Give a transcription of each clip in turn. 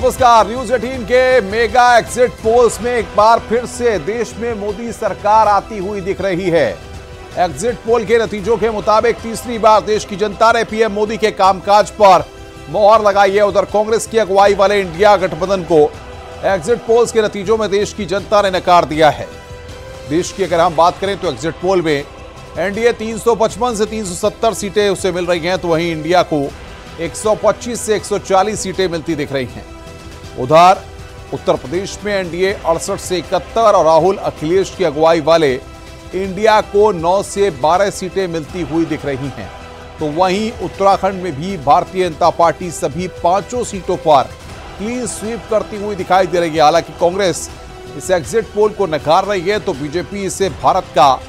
नमस्कार। न्यूज 18 के mega exit polls में एक बार फिर से देश में मोदी सरकार आती हुई दिख रही है। एग्जिट पोल के नतीजों के मुताबिक तीसरी बार देश की जनता ने पीएम मोदी के कामकाज पर मोहर लगाई है। उधर कांग्रेस की अगुवाई वाले इंडिया गठबंधन को एग्जिट पोल्स के नतीजों में देश की जनता ने नकार दिया है। देश की अगर हम बात करें तो एग्जिट पोल में एनडीए 355 से 370 सीटें उसे मिल रही हैं, तो वहीं इंडिया को 125 से 140 सीटें मिलती दिख रही हैं। उधर उत्तर प्रदेश में एनडीए 68 से 71 और राहुल अखिलेश की अगुवाई वाले इंडिया को 9 से 12 सीटें मिलती हुई दिख रही हैं। तो वहीं उत्तराखंड में भी भारतीय जनता पार्टी सभी 5 सीटों पर क्लीन स्वीप करती हुई दिखाई दे रही है। हालांकि कांग्रेस इस एग्जिट पोल को नकार रही है, तो बीजेपी इसे भारत का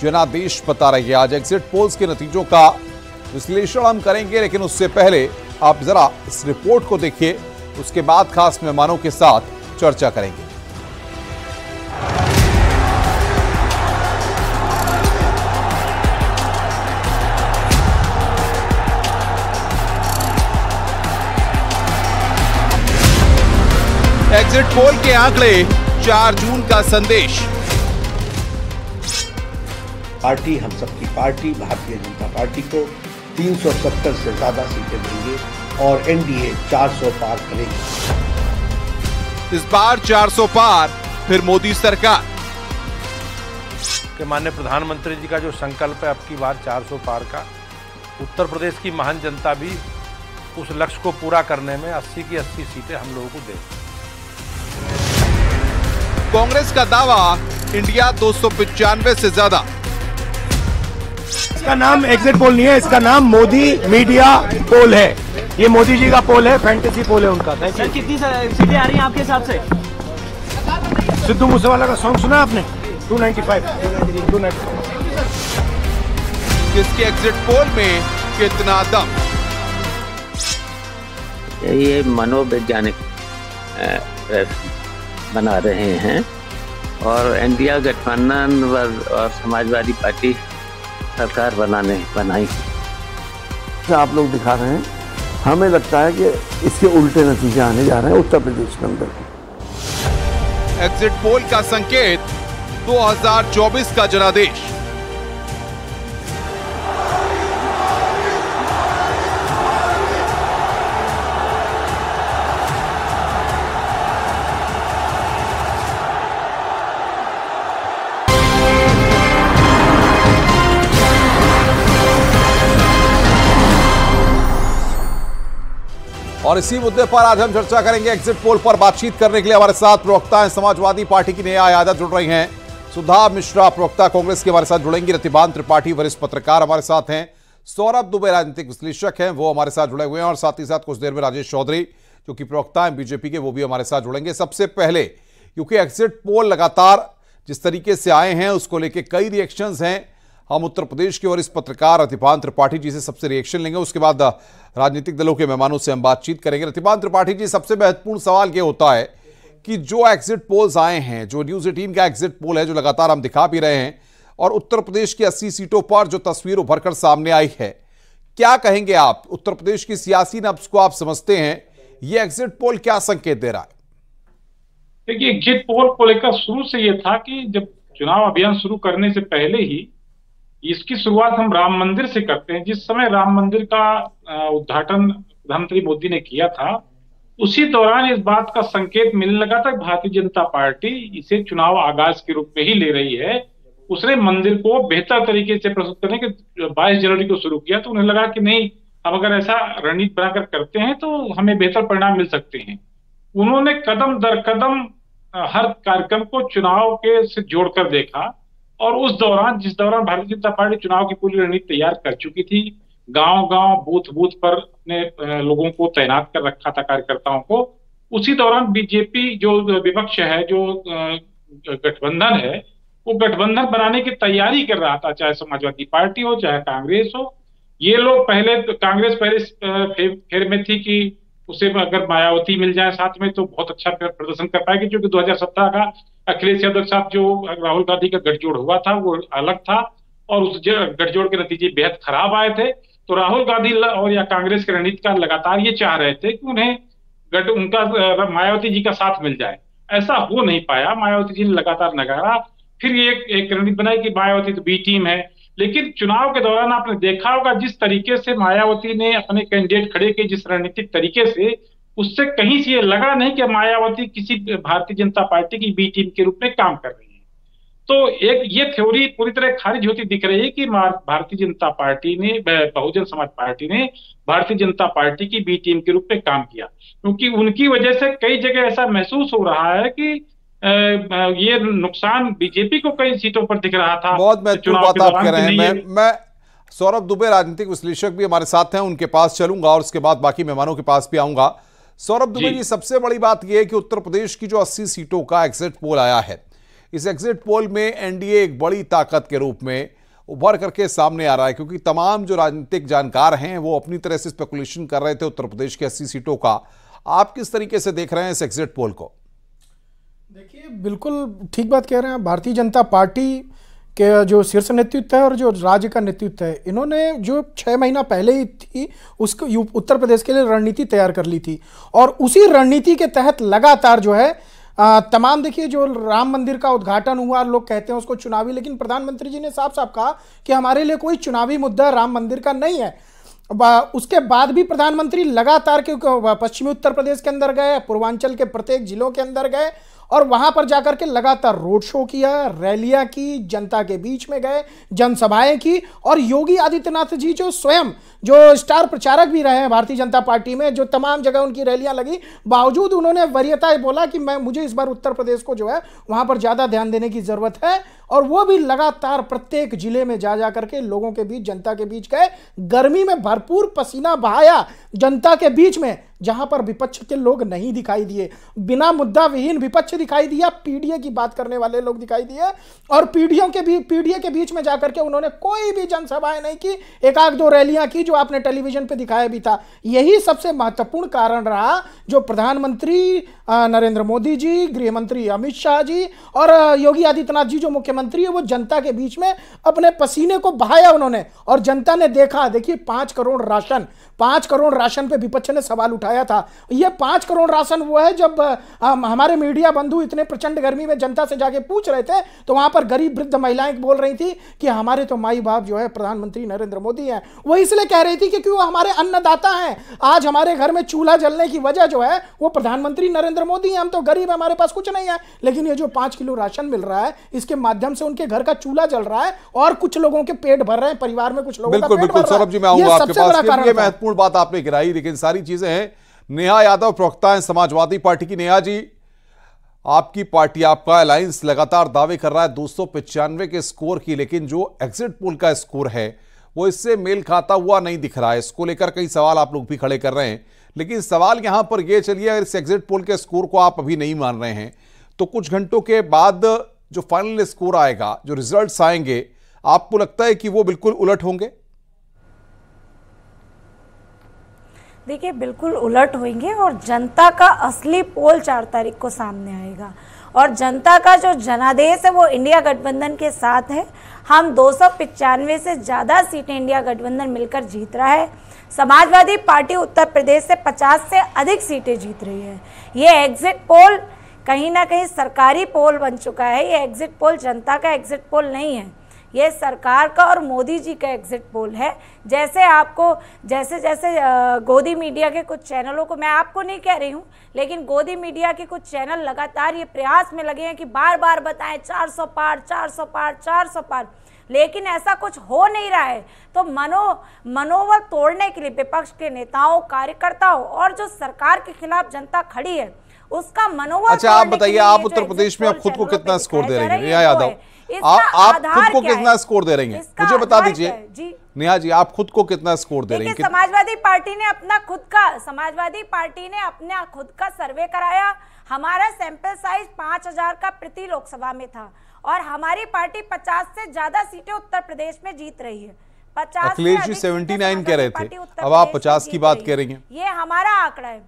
जनादेश बता रही है। आज एग्जिट पोल्स के नतीजों का विश्लेषण हम करेंगे, लेकिन उससे पहले आप जरा इस रिपोर्ट को देखिए, उसके बाद खास मेहमानों के साथ चर्चा करेंगे। एग्जिट पोल के आंकड़े 4 जून का संदेश। पार्टी हम सबकी पार्टी भारतीय जनता पार्टी को 370 से ज्यादा सीटें देंगे और एनडीए 400 पार करेगी। इस बार 400 पार, फिर मोदी सरकार के माननीय प्रधानमंत्री जी का जो संकल्प है अब की बार 400 पार का, उत्तर प्रदेश की महान जनता भी उस लक्ष्य को पूरा करने में 80 की 80 सीटें हम लोगों को देगी। कांग्रेस का दावा इंडिया 295 से ज्यादा। इसका नाम एग्जिट पोल नहीं है, इसका नाम मोदी मीडिया पोल है। ये मोदी जी का पोल है, फैंटेसी पोल है उनका। सर कितनी सीटें आ रही हैं आपके हिसाब से? सिद्धू मूसेवाला का सॉन्ग सुना आपने? 295। किसके एग्जिट पोल में कितना दम? ये मनोवैज्ञानिक बना रहे हैं और इंडिया गठबंधन और समाजवादी पार्टी सरकार बनाई। आप लोग दिखा रहे हैं, हमें लगता है कि इसके उल्टे नतीजे आने जा रहे हैं उत्तर प्रदेश के अंदर। एग्जिट पोल का संकेत 2024 का जनादेश। और इसी मुद्दे पर आज हम चर्चा करेंगे। एग्जिट पोल पर बातचीत करने के लिए हमारे साथ प्रवक्ता हैं समाजवादी पार्टी की नेहा यादव जुड़ रही हैं, सुधा मिश्रा प्रवक्ता कांग्रेस के हमारे साथ जुड़ेंगी, रतिबान त्रिपाठी वरिष्ठ पत्रकार हमारे साथ हैं, सौरभ दुबे राजनीतिक विश्लेषक हैं, वो हमारे साथ जुड़े हुए हैं, और साथ ही साथ कुछ देर में राजेश चौधरी जो कि प्रवक्ता हैं बीजेपी के, वो भी हमारे साथ जुड़ेंगे। सबसे पहले क्योंकि एग्जिट पोल लगातार जिस तरीके से आए हैं उसको लेकर कई रिएक्शंस हैं, हम उत्तर प्रदेश के वरिष्ठ पत्रकार रतिबान त्रिपाठी जी से सबसे रिएक्शन लेंगे, उसके बाद राजनीतिक दलों के मेहमानों से हम बातचीत करेंगे। रतिबान त्रिपाठी जी, सबसे महत्वपूर्ण सवाल यह होता है कि जो एग्जिट पोल्स आए हैं, जो न्यूज 18 का एग्जिट पोल है जो लगातार हम दिखा भी रहे हैं, और उत्तर प्रदेश की 80 सीटों पर जो तस्वीर उभर कर सामने आई है, क्या कहेंगे आप? उत्तर प्रदेश की सियासी नब्ज को आप समझते हैं, ये एग्जिट पोल क्या संकेत दे रहा है? देखिए, एग्जिट पोल को लेकर शुरू से यह था कि जब चुनाव अभियान शुरू करने से पहले ही इसकी शुरुआत हम राम मंदिर से करते हैं। जिस समय राम मंदिर का उद्घाटन प्रधानमंत्री मोदी ने किया था, उसी दौरान इस बात का संकेत मिलने लगा था कि भारतीय जनता पार्टी इसे चुनाव आगाज के रूप में ही ले रही है। उसने मंदिर को बेहतर तरीके से प्रस्तुत करने के 22 जनवरी को शुरू किया, तो उन्हें लगा कि नहीं, हम अगर ऐसा रणनीति बनाकर करते हैं तो हमें बेहतर परिणाम मिल सकते हैं। उन्होंने कदम दर कदम हर कार्यक्रम को चुनाव के से जोड़कर देखा, और उस दौरान जिस दौरान भारतीय जनता पार्टी चुनाव की पूरी रणनीति तैयार कर चुकी थी, गांव-गांव बूथ पर अपने लोगों को तैनात कर रखा था, कार्यकर्ताओं को, उसी दौरान बीजेपी जो विपक्ष है, जो गठबंधन है, वो गठबंधन बनाने की तैयारी कर रहा था, चाहे समाजवादी पार्टी हो चाहे कांग्रेस हो। ये लोग कांग्रेस पहले फेर में थी कि उसे अगर मायावती मिल जाए साथ में तो बहुत अच्छा प्रदर्शन कर पाएगी, क्योंकि 2017 का अखिलेश यादव साहब जो राहुल गांधी का गठजोड़ हुआ था वो अलग था, और उस गठजोड़ के नतीजे बेहद खराब आए थे। तो राहुल गांधी और या कांग्रेस के रणनीतिकार लगातार ये चाह रहे थे कि उन्हें उनका मायावती जी का साथ मिल जाए। ऐसा हो नहीं पाया। मायावती जी ने लगातार नकारा, फिर ये एक रणनीति बनाई कि मायावती तो बी टीम है। लेकिन चुनाव के दौरान आपने देखा होगा जिस तरीके से मायावती ने अपने कैंडिडेट खड़े किए, जिस रणनीतिक तरीके से, उससे कहीं से ये लगा नहीं कि मायावती किसी भारतीय जनता पार्टी की बी टीम के रूप में काम कर रही है। तो एक ये थ्योरी पूरी तरह खारिज होती दिख रही है कि भारतीय जनता पार्टी ने, बहुजन समाज पार्टी ने भारतीय जनता पार्टी की बी टीम के रूप में काम किया, क्योंकि उनकी वजह से कई जगह ऐसा महसूस हो रहा है कि ये नुकसान बीजेपी को कई सीटों पर दिख रहा था। बहुत महत्वपूर्ण बात आप कह रहे हैं। मैं सौरभ दुबे राजनीतिक विश्लेषक भी हमारे साथ हैं, उनके पास चलूंगा और उसके बाद बाकी मेहमानों के पास भी आऊंगा। सौरभ दुबे जी, सबसे बड़ी बात यह है कि उत्तर प्रदेश की जो 80 सीटों का एग्जिट पोल आया है, इस एग्जिट पोल में एनडीए एक बड़ी ताकत के रूप में उभर करके सामने आ रहा है, क्योंकि तमाम जो राजनीतिक जानकार हैं वो अपनी तरह से स्पेकुलेशन कर रहे थे उत्तर प्रदेश की 80 सीटों का। आप किस तरीके से देख रहे हैं इस एग्जिट पोल को? देखिए, बिल्कुल ठीक बात कह रहे हैं। भारतीय जनता पार्टी के जो शीर्ष नेतृत्व है और जो राज्य का नेतृत्व है, इन्होंने जो 6 महीना पहले ही थी उसको उत्तर प्रदेश के लिए रणनीति तैयार कर ली थी, और उसी रणनीति के तहत लगातार जो है तमाम, देखिए जो राम मंदिर का उद्घाटन हुआ, लोग कहते हैं उसको चुनावी, लेकिन प्रधानमंत्री जी ने साफ साफ कहा कि हमारे लिए कोई चुनावी मुद्दा राम मंदिर का नहीं है। उसके बाद भी प्रधानमंत्री लगातार क्योंकि पश्चिमी उत्तर प्रदेश के अंदर गए, पूर्वांचल के प्रत्येक जिलों के अंदर गए और वहां पर जाकर के लगातार रोड शो किया, रैलियां की, जनता के बीच में गए, जनसभाएं की। और योगी आदित्यनाथ जी जो स्वयं जो स्टार प्रचारक भी रहे हैं भारतीय जनता पार्टी में, जो तमाम जगह उनकी रैलियां लगी, बावजूद उन्होंने वरीयता बोला कि मुझे इस बार उत्तर प्रदेश को जो है वहां पर ज्यादा ध्यान देने की जरूरत है। और वो भी लगातार प्रत्येक जिले में जा करके लोगों के बीच, जनता के बीच गए, गर्मी में भरपूर पसीना बहाया जनता के बीच में, जहां पर विपक्ष के लोग नहीं दिखाई दिए, बिना मुद्दा विहीन विपक्ष दिखाई दिया, पीडीए की बात करने वाले लोग दिखाई दिए, और पीडीए के बीच में जाकर के उन्होंने कोई भी जनसभाएं नहीं की, एक आध दो रैलियां की जो आपने टेलीविजन पे दिखाया भी था। यही सबसे महत्वपूर्ण कारण रहा जो प्रधानमंत्री नरेंद्र मोदी जी, गृह मंत्री अमित शाह जी और योगी आदित्यनाथ जी जो मुख्यमंत्री है, वो जनता के बीच में अपने पसीने को बहाया उन्होंने, और जनता ने देखा। देखिए 5 करोड़ राशन पे विपक्ष ने सवाल उठाया था। ये 5 करोड़ राशन वो है जब हमारे मीडिया बंधु इतने प्रचंड गर्मी में जनता से जाके पूछ रहे थे, तो वहां पर गरीब वृद्ध महिलाएं बोल रही थी कि हमारे तो माई बाप जो है प्रधानमंत्री नरेंद्र मोदी हैं। वो इसलिए कह रही थी क्योंकि वो हमारे अन्नदाता हैं। आज हमारे घर में चूल्हा जलने की वजह जो है वो प्रधानमंत्री नरेंद्र मोदी हैं। हम तो गरीब, हमारे पास कुछ नहीं है, लेकिन ये जो 5 किलो राशन मिल रहा है, इसके माध्यम से उनके घर का चूल्हा जल रहा है और कुछ लोगों के पेट भर रहे हैं, परिवार में कुछ लोगों का पेट भर रहा है। सौरभ जी, मैं आऊंगा आपके पास। ये महत्वपूर्ण बात आपने गिराई, लेकिन सारी चीजें हैं। नेहा यादव प्रवक्ता हैं समाजवादी पार्टी की। नेहा जी, आपकी पार्टी, आपका अलायंस लगातार दावे कर रहा है 295 के स्कोर की, लेकिन जो एग्जिट पोल का स्कोर है वो इससे मेल खाता हुआ नहीं दिख रहा है। इसको लेकर कई सवाल आप लोग भी खड़े कर रहे हैं, लेकिन सवाल यहां पर ये, चलिए अगर इस एग्जिट पोल के स्कोर को आप अभी नहीं मान रहे हैं, तो कुछ घंटों के बाद जो फाइनल स्कोर आएगा, जो रिजल्ट्स आएंगे, आपको लगता है कि वो बिल्कुल उलट होंगे? देखिए, बिल्कुल उलट होंगे और जनता का असली पोल 4 तारीख को सामने आएगा। और जनता का जो जनादेश है वो इंडिया गठबंधन के साथ है। हम 295 से ज़्यादा सीटें इंडिया गठबंधन मिलकर जीत रहा है। समाजवादी पार्टी उत्तर प्रदेश से 50 से अधिक सीटें जीत रही है। ये एग्जिट पोल कहीं ना कहीं सरकारी पोल बन चुका है। ये एग्जिट पोल जनता का एग्जिट पोल नहीं है, ये सरकार का और मोदी जी का एग्जिट पोल है। जैसे गोदी मीडिया के कुछ चैनलों को, मैं आपको नहीं कह रही हूँ, लेकिन गोदी मीडिया के कुछ चैनल लगातार ये प्रयास में लगे हैं कि बार बार बताएं 400 पार, 400 पार, 400 पार, लेकिन ऐसा कुछ हो नहीं रहा है। तो मनोबल तोड़ने के लिए विपक्ष के नेताओं, कार्यकर्ताओं और जो सरकार के खिलाफ जनता खड़ी है उसका मनोबल। अच्छा, आप बताइए, आप उत्तर प्रदेश में आप खुद को कितना स्कोर दे रही हैं? नेहा यादव, आप खुद को कितना स्कोर दे रही हैं, मुझे बता दीजिए। नेहा जी, आप खुद को कितना स्कोर दे रही हैं? समाजवादी पार्टी ने अपना खुद का सर्वे कराया। हमारा सैंपल साइज 5000 का प्रति लोकसभा में था और हमारी पार्टी 50 से ज्यादा सीटें उत्तर प्रदेश में जीत रही है। 50 अखिलेश जी 79 कह रहे थे, अब आप 50 की बात कह रही हैं। ये हमारा आंकड़ा है।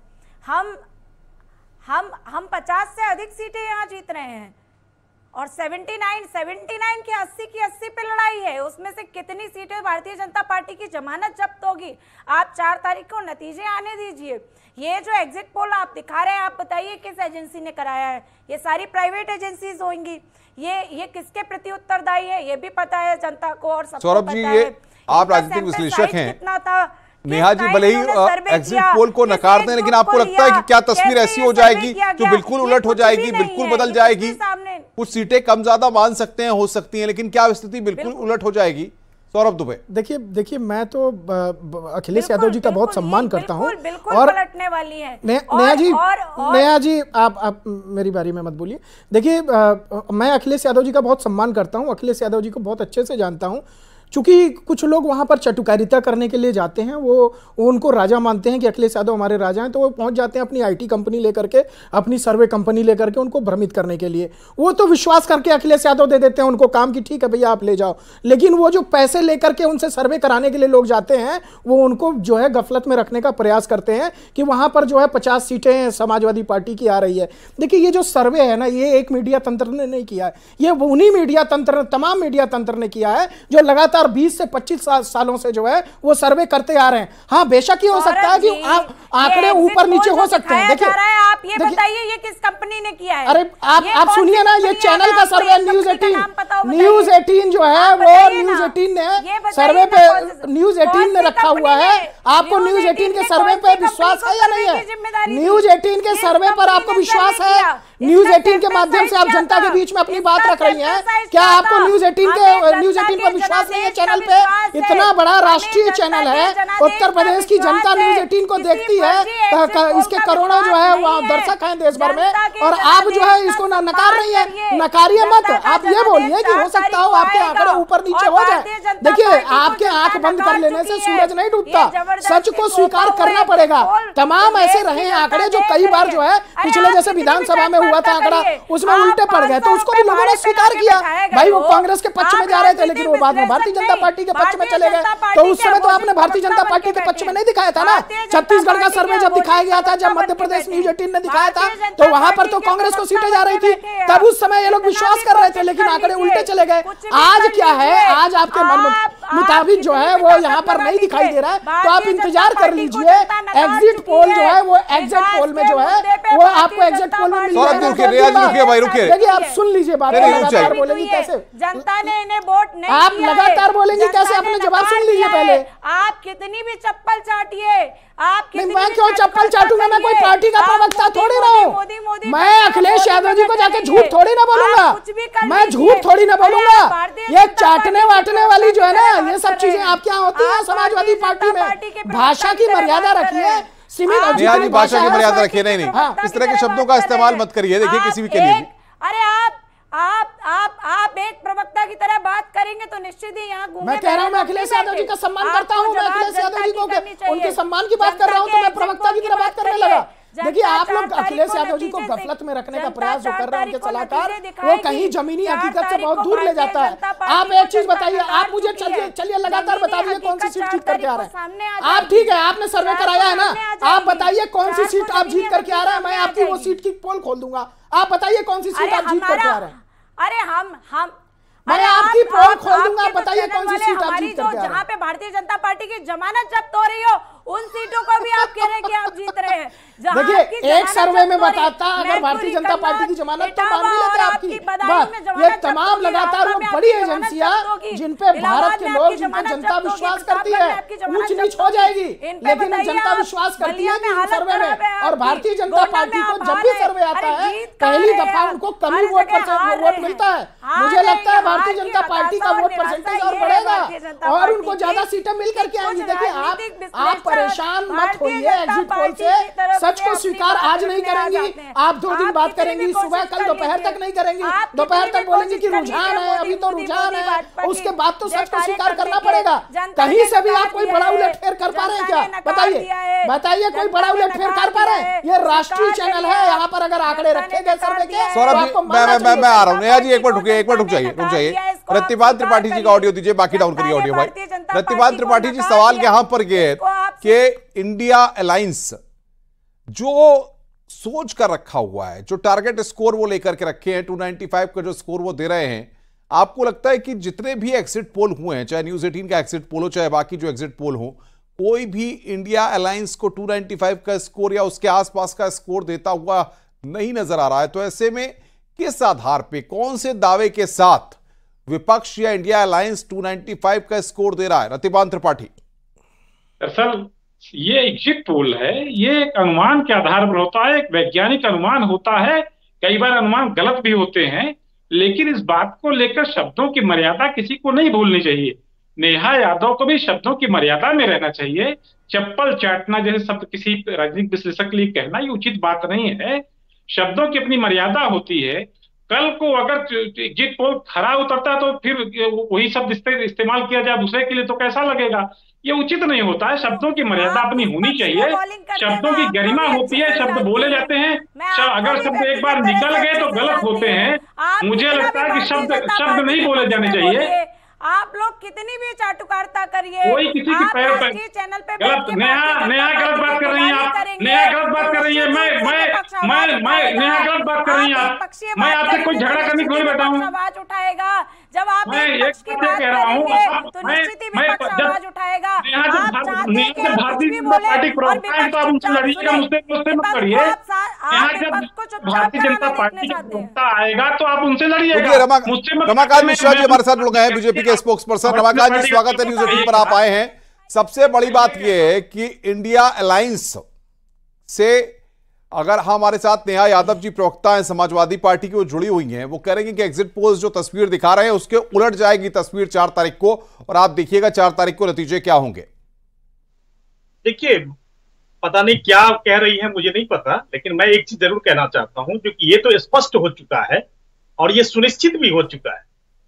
हम 50 से अधिक सीटें यहाँ जीत रहे हैं। और 79 की 80 पे लड़ाई है। उसमें से कितनी सीटें भारतीय जनता पार्टी की जमानत जब्त होगी? आप 4 तारीख को नतीजे आने दीजिए। ये जो एग्जिट पोल आप दिखा रहे हैं, आप बताइए किस एजेंसी ने कराया है? ये सारी प्राइवेट एजेंसीज होंगी। ये किसके प्रति उत्तरदायी है ये भी पता है जनता को और सबको सौरभ पता जी, है। ये आप राजनीतिक विश्लेषक हैं। कितना था नेहा जी, भले ही एग्जिट पोल को नकारते हैं, लेकिन आपको लगता है कि क्या तस्वीर ऐसी हो जाएगी जो बिल्कुल उलट हो जाएगी, बिल्कुल बदल जाएगी? कुछ सीटें कम ज्यादा मान सकते हैं, हो सकती हैं, लेकिन क्या स्थिति बिल्कुल उलट हो जाएगी? सौरभ दुबे, देखिए मैं तो अखिलेश यादव जी का बहुत सम्मान करता हूं और पलटने वाली है। नेहा जी आप मेरी बारी में मत बोलिए। देखिए मैं अखिलेश यादव जी का बहुत सम्मान करता हूं, अखिलेश यादव जी को बहुत अच्छे से जानता हूं। चूंकि कुछ लोग वहां पर चटुकारिता करने के लिए जाते हैं, वो उनको राजा मानते हैं कि अखिलेश यादव हमारे राजा हैं, तो वो पहुंच जाते हैं अपनी आईटी कंपनी लेकर के, अपनी सर्वे कंपनी लेकर के, उनको भ्रमित करने के लिए। वो तो विश्वास करके अखिलेश यादव दे देते हैं उनको काम की, ठीक है भैया आप ले जाओ। लेकिन वो जो पैसे लेकर के उनसे सर्वे कराने के लिए लोग जाते हैं, वो उनको जो है गफलत में रखने का प्रयास करते हैं कि वहां पर जो है 50 सीटें समाजवादी पार्टी की आ रही है। देखिए ये जो सर्वे है ना, ये एक मीडिया तंत्र ने नहीं किया है, ये उन्हीं मीडिया तंत्र, तमाम मीडिया तंत्र ने किया है जो लगातार 20 से 25 सालों से जो है वो सर्वे करते आ रहे हैं। हाँ बेशक ही हो सकता है कि आंकड़े ऊपर नीचे हो सकते हैं। देखिए आप ये बताइए ये किस कंपनी ने किया है? अरे आप सुनिए ना, ये चैनल का सर्वे न्यूज 18 जो है वो न्यूज 18 ने सर्वे पे, न्यूज 18 ने रखा हुआ है। आपको न्यूज 18 के सर्वे पे विश्वास है या नहीं है? न्यूज 18 के सर्वे पर आपको विश्वास है? न्यूज 18 के माध्यम से आप जनता के बीच में अपनी बात रख रही हैं, क्या आपको न्यूज 18 पर विश्वास नहीं है? चैनल पे इतना बड़ा राष्ट्रीय चैनल है, उत्तर प्रदेश की जनता न्यूज 18 को देखती है, इसके करोड़ों जो है वो दर्शक हैं देश भर में, और आप जो है इसको नकार रही है। नकारिए मत, आप ये बोलिए कि हो सकता हो आपके आंकड़े ऊपर नीचे हो जाए। देखिए आपके आंख बंद कर लेने से सूरज नहीं डूबता, सच को स्वीकार करना पड़ेगा। तमाम ऐसे रहे हैं आंकड़े जो कई बार जो है पिछले जैसे विधानसभा में हुआ था आंकड़ा, उसमें उल्टे पड़ गए, तो उसको भी लोगों ने स्वीकार किया। भाई वो कांग्रेस के पक्ष में जा रहे थे, लेकिन वो बाद में भारतीय जनता पार्टी के पक्ष में चले गए, तो उस समय तो आपने भारतीय जनता पार्टी के पक्ष में नहीं दिखाया था ना। छत्तीसगढ़ का सर्वे जब दिखाया गया था, जब मध्य प्रदेश न्यूज 18 ने दिखाया था, तो वहां पर तो कांग्रेस को सीटें जा रही थी, तब उस समय ये लोग विश्वास कर रहे थे, लेकिन आंकड़े उल्टे चले गए। आज क्या है, आज आपके मन मुताबिक जो है वो यहाँ पर नहीं दिखाई दे रहा है, तो आप इंतजार कर लीजिए। एग्जिट पोल जो है वो एग्जिट पोल में जो है वो आपको एग्जिट पोल में मिल जाएगा। देखिए आप सुन लीजिए बात, लगातार बोलेंगी कैसे? जनता ने इन्हें वोट नहीं, आप लगातार बोलेंगी कैसे? अपने जवाब सुन लीजिए पहले। आप कितनी भी चप्पल चाटिए, आप मैं क्यों चप्पल चाटूंगा? मैं कोई पार्टी का प्रवक्ता थोड़ी ना हूँ। मैं अखिलेश यादव जी को जाके झूठ थोड़ी ना बोलूंगा, मैं झूठ थोड़ी ना बोलूंगा। ये चाटने वाटने वाली जो है ना, ये सब चीजें आपके यहाँ होती है समाजवादी पार्टी में। भाषा की मर्यादा रखिए, सीमित भाषा की मर्यादा रखिए। नहीं, इस तरह के शब्दों का इस्तेमाल मत करिए। देखिए किसी भी के लिए, अरे आप एक प्रवक्ता की तरह बात करेंगे तो निश्चित ही यहाँ मैं कह रहा हूँ, मैं अखिलेश यादव जी का सम्मान करता हूँ, मैं अखिलेश यादव जी को उनके सम्मान की बात कर रहा हूँ, तो मैं प्रवक्ता की तरह बात करने लगा। देखिए आप लोग अखिलेश यादव जी को गफलत में रखने का प्रयास जो कर रहे हैं उनके सलाहकार, वो कहीं जमीनी हकीकत से बहुत दूर ले जाता है। आप एक चीज बताइए, आप मुझे चलिए लगातार बता दीजिए कौन सी सीट जीत करके आ रहे हैं आप? ठीक है, आपने सर्वे कराया है ना, आप बताइए कौन सी सीट आप जीत करके आ रहे हैं, मैं आपकी वो सीट की पोल खोल दूंगा। आप बताइए कौन सी सीट आप जीत करके आ रहे हैं? अरे मैं आपकी पोल खोल दूंगा, बताइए कौन सी सीट आप जीत करके आ रहे हैं? जहाँ पे भारतीय जनता पार्टी की जमानत जब्त हो रही हो, उन सीटों को भी आप कह रहे हैं कि आप जीत रहे हैं। देखिए एक सर्वे में बताता, अगर भारतीय जनता पार्टी की जमानत तो मान भी लेते आपकी बात। ये तमाम लगातार वो बड़ी एजेंसियां जिन पे भारत के लोग, जिन पे जनता विश्वास करती है, ऊंच नीच हो जाएगी, लेकिन जनता विश्वास करती है कि सर्वे में, और भारतीय जनता पार्टी को जब भी सर्वे आता है पहली दफा उनको कमी वोट मिलता है। मुझे लगता है भारतीय जनता पार्टी का वोट परसेंटेज और बढ़ेगा और उनको ज्यादा सीटें मिल करके आएंगी। देखिए आप परेशान मत होइए एग्जिट पोल से, सच को स्वीकार आज नहीं करेंगी, आप 2 दिन बाद करेंगी, सुबह कल दोपहर तक नहीं करेंगी, दोपहर तक बोलेंगी कि रुझान है, अभी तो रुझान है, उसके बाद तो सच को स्वीकार करना पड़ेगा। कहीं से भी आप कोई बड़ा उलटफेर कर पा रहे हैं क्या? बताइए कोई बड़ा उलटफेर कर पा रहे हैं? ये राष्ट्रीय चैनल है, यहाँ पर अगर आंकड़े रखे गए सर्वे के। सौरभ मैं आ रहा हूँ। नेहा जी एक मिनट रुकिए, रुक जाइए। प्रतिभान त्रिपाठी जी का ऑडियो दीजिए, बाकी डाउन करिए ऑडियो। भाई प्रतिभान त्रिपाठी जी, सवाल यहाँ पर ये है कि इंडिया अलायंस जो सोच कर रखा हुआ है, जो टारगेट स्कोर वो लेकर के रखे हैं, 295 का जो स्कोर वो दे रहे हैं, आपको लगता है कि जितने भी एग्जिट पोल हुए हैं, चाहे न्यूज़ 18 का एग्जिट पोल हो, चाहे बाकी जो एग्जिट पोल हो, कोई भी इंडिया अलायंस को 295 का स्कोर या उसके आसपास का स्कोर देता हुआ नहीं नजर आ रहा है? तो ऐसे में किस आधार पे, कौन से दावे के साथ विपक्ष या इंडिया अलायंस 295 का स्कोर दे रहा है? रतिबान त्रिपाठी, दरअसल ये एग्जिट पोल है, ये एक अनुमान के आधार पर होता है, एक वैज्ञानिक अनुमान होता है। कई बार अनुमान गलत भी होते हैं, लेकिन इस बात को लेकर शब्दों की मर्यादा किसी को नहीं भूलनी चाहिए। नेहा यादव को भी शब्दों की मर्यादा में रहना चाहिए। चप्पल चाटना जैसे शब्द किसी राजनीतिक विश्लेषक के लिए कहना ये उचित बात नहीं है। शब्दों की अपनी मर्यादा होती है। कल को अगर एग्जिट पोल खरा उतरता तो फिर वही शब्द इस्तेमाल किया जाए दूसरे के लिए, तो कैसा लगेगा? ये उचित नहीं होता है। शब्दों की मर्यादा अपनी होनी चाहिए, शब्दों की गरिमा होती है, शब्द बोले जाते हैं। अगर शब्द एक बार निकल गए तो गलत होते हैं। मुझे लगता है कि शब्द नहीं बोले जाने चाहिए। आप लोग कितनी भी चाटुकारिता करिए, कोई किसी के पैर पे चैनल पे गलत नेहा गलत बात कर रही हैं आप। नेहा गलत बात कर रही है। मैं नेहा गलत बात कर रही हैं आप। मैं आपसे कोई झगड़ा करने को नहीं बैठा हूँ। आवाज उठाएगा जब आप मैं एक की बात कह रहा हूँ, तो निश्चित ही विपक्ष आवाज उठाएगा। भारतीय जनता पार्टी प्रवक्ता है तो आप उनसे लड़िएगा, मुझसे मत लड़िए। यहाँ जब भारतीय जनता पार्टी का प्रवक्ता आएगा तो आप उनसे लड़िएगा, मुझसे मत। रमाकांत मिश्रा जी हमारे साथ जुड़ गए हैं, बीजेपी के स्पोक्स पर्सन। रमाकांत जी, स्वागत है न्यूज़ 18 पर आप आए हैं। सबसे बड़ी बात यह है कि इंडिया अलायंस से अगर हमारे साथ नेहा यादव जी प्रवक्ता हैं समाजवादी पार्टी की, वो जुड़ी हुई हैं, वो कह रहे हैं कि एग्जिट पोल्स जो तस्वीर दिखा रहे हैं उसके उलट जाएगी तस्वीर 4 तारीख को, और आप देखिएगा 4 तारीख को नतीजे क्या होंगे। देखिए, पता नहीं क्या कह रही है, मुझे नहीं पता, लेकिन मैं एक चीज जरूर कहना चाहता हूं, जो कि ये तो स्पष्ट हो चुका है और ये सुनिश्चित भी हो चुका है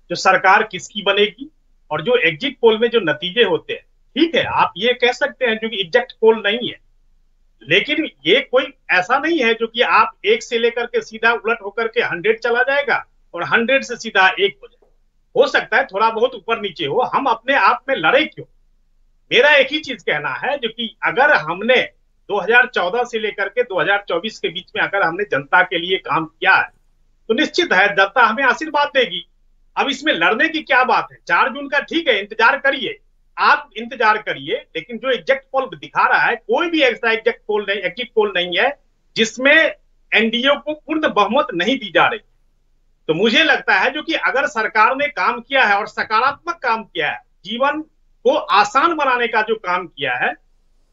जो सरकार किसकी बनेगी। और जो एग्जिट पोल में जो नतीजे होते हैं, ठीक है, आप ये कह सकते हैं जो कि एग्जैक्ट पोल नहीं है, लेकिन ये कोई ऐसा नहीं है जो कि आप 1 से लेकर के सीधा उलट होकर के 100 चला जाएगा और 100 से सीधा 1 हो जाए। हो सकता है थोड़ा बहुत ऊपर नीचे हो, हम अपने आप में लड़े क्यों? मेरा एक ही चीज कहना है, जो कि अगर हमने 2014 से लेकर के 2024 के बीच में अगर हमने जनता के लिए काम किया है तो निश्चित है जनता हमें आशीर्वाद देगी। अब इसमें लड़ने की क्या बात है? 4 जून का ठीक है, इंतजार करिए, आप इंतजार करिए, लेकिन जो एग्जैक्ट पोल दिखा रहा है, कोई भी ऐसा एग्जैक्ट पोल नहीं, एग्जिट पोल नहीं है जिसमें एनडीए को पूर्ण बहुमत नहीं दी जा रही। तो मुझे लगता है जो कि अगर सरकार ने काम किया है और सकारात्मक काम किया है, जीवन को आसान बनाने का जो काम किया है,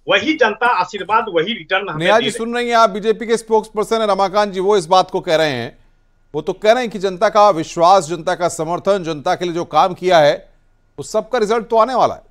वही जनता आशीर्वाद, वही रिटर्न। नेहा जी सुन रही हैं आप, बीजेपी के स्पोक्स पर्सन है रमाकांत जी, वो इस बात को कह रहे हैं, वो तो कह रहे हैं कि जनता का विश्वास, जनता का समर्थन, जनता के लिए जो काम किया है उस सबका रिजल्ट तो आने वाला है।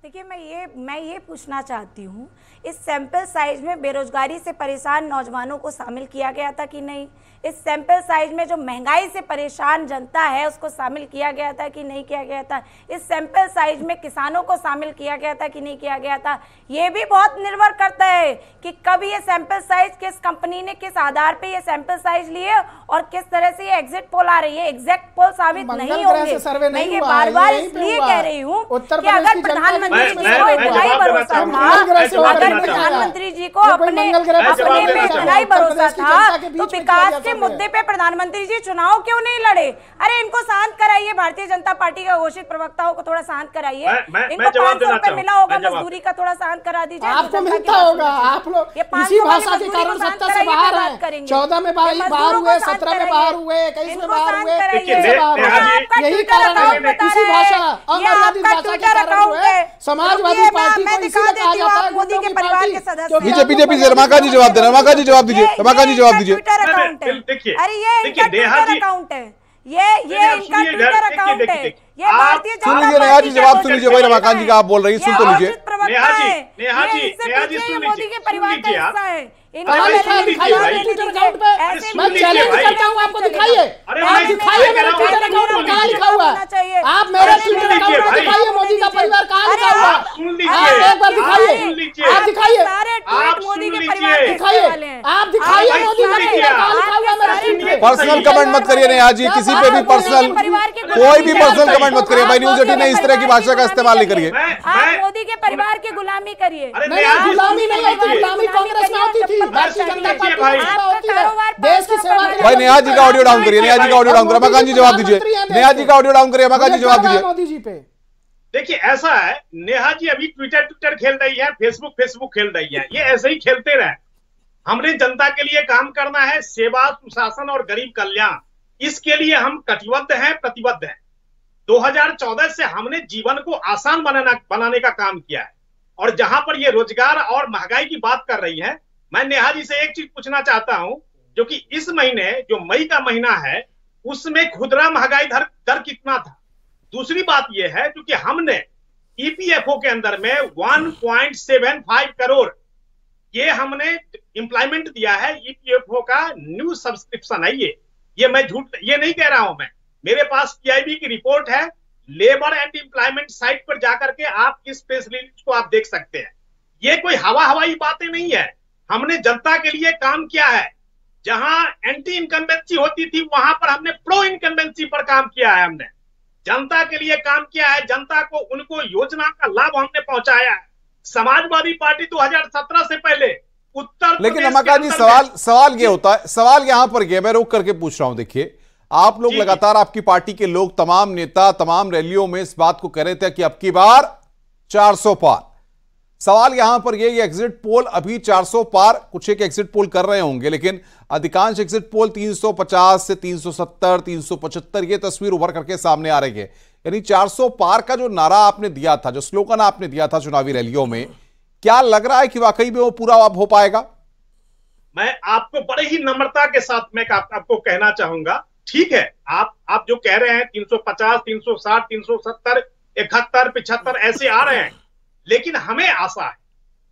देखिए, मैं ये पूछना चाहती हूँ, इस सैंपल साइज में बेरोजगारी से परेशान नौजवानों को शामिल किया गया था कि नहीं? इस सैंपल साइज में जो महंगाई से परेशान जनता है उसको शामिल किया गया था कि नहीं किया गया था? इस सैंपल साइज में किसानों को शामिल किया गया था कि नहीं किया गया था? ये भी बहुत निर्भर करता है कि कब ये सैंपल साइज, किस कंपनी ने किस आधार पे ये सैंपल साइज लिए और किस तरह से ये एग्जिट पोल आ रही है। एग्जैक्ट पोल साबित नहीं होंगे। मैं ये बार बार इसलिए कह रही हूँ कि अगर प्रधानमंत्री जी को इतना ही भरोसा था, अगर प्रधानमंत्री जी को अपने पे इतना ही भरोसा था, तो विकास के मुद्दे पे प्रधानमंत्री जी चुनाव क्यों नहीं लड़े? अरे इनको शांत कराइए, भारतीय जनता पार्टी का घोषित प्रवक्ताओं को थोड़ा शांत कराइए। इनको 500 रुपए मिला होगा मजदूरी का, थोड़ा शांत करा दीजिए। आपको मिलता होगा, आप लोग इसी भाषा के कारण सत्ता से बाहर हैं। 14 में बाहर हुए, 17 में बाहर हुए, 21 में बाहर हुए, यही कारण है। इसी भाषा, अमर्यादित भाषा के कारण हुए। समाजवादी पार्टी को इसीलिए कहा जाता है मोदी के परिवार के सदस्य। बीजेपी से रमाकांत जी जवाब दे, रमाकांत जी जवाब दीजिए, रमाकांत जी जवाब दीजिए। अरे ये इनका ट्विटर अकाउंट है, ये इनका ट्विटर अकाउंट है, ये भारतीय जनता पार्टी। नेहा जी जवाब सुन लीजिए भाई, रमाकांत जी का आप बोल रही है, सुन तो लीजिए। नेहा जी मोदी के परिवार का हिस्सा है, कहाँ लिखा है? दिखाइए मेरे ट्विटर अकाउंट पे, मैं चैलेंज करता हूँ आपको, दिखाइए, आप दिखाइए मेरे ट्विटर अकाउंट पर कहाँ लिखा हुआ है। आप मेरे ट्विटर अकाउंट पर दिखाइए मोदी का परिवार कहाँ लिखा हुआ है, आप एक बार दिखाइए, आप दिखाइए, मोदी के परिवार दिखाइए, आप दिखाइए मोदी का परिवार कहाँ लिखा हुआ है मेरे ट्वीट पे। पर्सनल कमेंट मत करिए नेहा जी, किसी पे भी पर्सनल कोई भी पर्सनल कमेंट मत करिए भाई। न्यूज़ 18 ने इस तरह की भाषा का इस्तेमाल नहीं करिए। आप मोदी के परिवार की गुलामी करिए। गुलामी नहीं होती, गुलामी कांग्रेस में होती थी, भारतीय जनता पार्टी में होती है, देश की सेवा के लिए। भाई नेहा जी का ऑडियो डाउन करिए, नेहा जी का ऑडियो डाउन करिए, रमाकांत जी जवाब दीजिए, नेहा जी का ऑडियो डाउन करिए, रमाकांत जी जवाब दीजिए मोदी जी पे। देखिए ऐसा है, नेहा जी अभी ट्विटर खेल रही है, फेसबुक खेल रही है, ये ऐसे ही खेलते रहे। हमने जनता के लिए काम करना है, सेवा, सुशासन और गरीब कल्याण, इसके लिए हम कटिबद्ध हैं, प्रतिबद्ध हैं। 2014 से हमने जीवन को आसान बनाने का काम किया है। और जहां पर ये रोजगार और महंगाई की बात कर रही है, मैं नेहा जी से एक चीज पूछना चाहता हूं, जो कि इस महीने जो मई का महीना है उसमें खुदरा महंगाई दर कितना था। दूसरी बात यह है क्योंकि हमने ईपीएफओ के अंदर में 1.75 करोड़ ये हमने एम्प्लॉयमेंट दिया है। ईपीएफओ का न्यू सब्सक्रिप्शन है ये मैं झूठ ये नहीं कह रहा हूं। मैं मेरे पास पीआईबी की रिपोर्ट है, लेबर एंड एम्प्लॉयमेंट साइट पर जाकर के आप इस प्रेस रिलीज को आप देख सकते हैं। ये कोई हवाई बातें नहीं है, हमने जनता के लिए काम किया है। जहां एंटी इनकम्बेंसी होती थी वहां पर हमने प्रो इनकम्बेंसी पर काम किया है। हमने जनता के लिए काम किया है, जनता को उनको योजना का लाभ हमने पहुंचाया है। समाजवादी पार्टी 2017 से पहले उत्तर, लेकिन रमाकांत जी सवाल ये होता है, सवाल यहां पर ये मैं रोक करके पूछ रहा हूं। देखिए आप लोग लगातार, आपकी पार्टी के लोग, तमाम नेता तमाम रैलियों में इस बात को कह रहे थे कि अब की बार 400 पार। सवाल यहां पर ये एग्जिट पोल अभी 400 पार, कुछ एक एग्जिट पोल कर रहे होंगे, लेकिन अधिकांश एग्जिट पोल 350 से 370, 375 ये तस्वीर उभर करके सामने आ रही है। यानी 400 पार का जो नारा आपने दिया था, जो स्लोगन आपने दिया था चुनावी रैलियों में, क्या लग रहा है कि वाकई में वो पूरा अब हो पाएगा? मैं आपको बड़े ही नम्रता के साथ मैं आपको कहना चाहूंगा, ठीक है आप जो कह रहे हैं 350, 360, 370, 71, 75 ऐसे आ रहे हैं, लेकिन हमें आशा है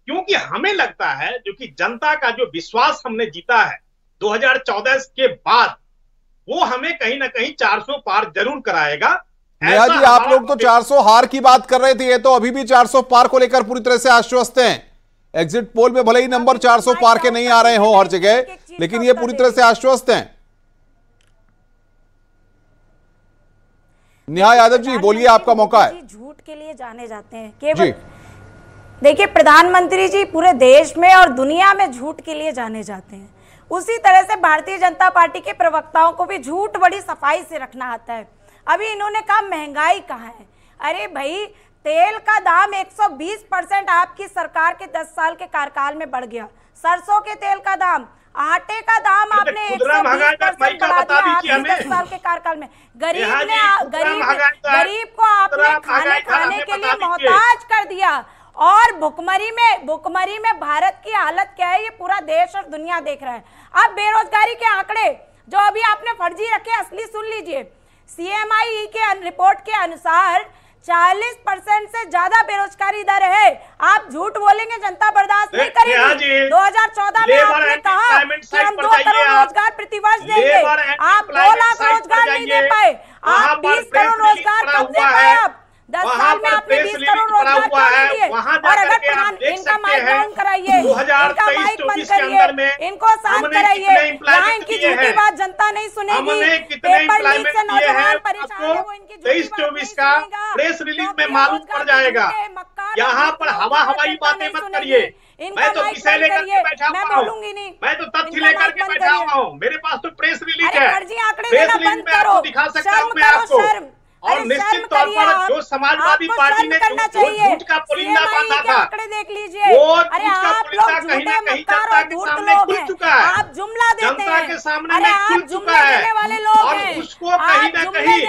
क्योंकि हमें लगता है जो कि जनता का जो विश्वास हमने जीता है 2014 के बाद, वो हमें कहीं ना कहीं 400 पार जरूर कराएगा। नेहा जी आप लोग तो 400 हार की बात कर रहे थे, ये तो अभी भी 400 पार को लेकर पूरी तरह से आश्वस्त हैं। एग्जिट पोल में भले ही नंबर 400 पार के नहीं आ रहे हो हर जगह, लेकिन ये पूरी तरह से आश्वस्त हैं। नेहा यादव जी बोलिए, आपका मौका है। झूठ के लिए जाने जाते हैं केवल, देखिए प्रधानमंत्री जी पूरे देश में और दुनिया में झूठ के लिए जाने जाते हैं। उसी तरह से भारतीय जनता पार्टी के प्रवक्ताओं को भी झूठ बड़ी सफाई से रखना आता है। अभी इन्होंने कहा महंगाई कहाँ है। अरे भाई तेल का दाम 120% आपकी सरकार के 10 साल के कार्यकाल में बढ़ गया। सरसों के तेल का दाम, आटे का दाम आपने 120% बढ़ा दिया आपके 10 साल के कार्यकाल में। गरीब को आपने खाने के लिए मोहताज कर दिया। और भुखमरी में भारत की हालत क्या है ये पूरा देश और दुनिया देख रहा है। अब बेरोजगारी के आंकड़े जो अभी आपने फर्जी रखे, असली सुन लीजिए। सीएमआई के रिपोर्ट के अनुसार 40% से ज्यादा बेरोजगारी दर है। आप झूठ बोलेंगे, जनता बर्दाश्त नहीं करेगी। 2014 में आपने कहा कि हम 2 करोड़ रोजगार प्रतिवर्ष देंगे, आप 2 लाख रोजगार नहीं दे पाए। आप 20 करोड़ रोजगार कब दे पाए? आप 10 साल में आपने 20 करोड़ रोजगार क्यों नहीं दिए? और अगर इनका माइक डाउन कराइए, इनका माइक बंद करिए, इनको शांत कराइए। यहाँ इनकी झूठी बात जनता नहीं सुनेगी। पेपर लीक से नौजवान परेशान है, वो इनकी 23-24 का प्रेस रिलीज में मालूम पड़ जाएगा। यहाँ पर हवाई बातें मत करिए। मैं तो विषय लेकर के बैठा हुआ हूँ, मैं तो तथ्य लेकर के बैठा हुआ हूँ। मेरे पास तो प्रेस रिलीज है, प्रेस रिलीज में आपको दिखा सकता हूँ मैं आपको। और निश्चित तौर पर जो समाजवादी पार्टी ने झूठ का पुलिंदा बांधा था, वो झूठ का पुलिंदा कहीं ना कहीं जनता के सामने खुल चुका है, जनता के सामने में खुल चुका है। और उसको कहीं ना कहीं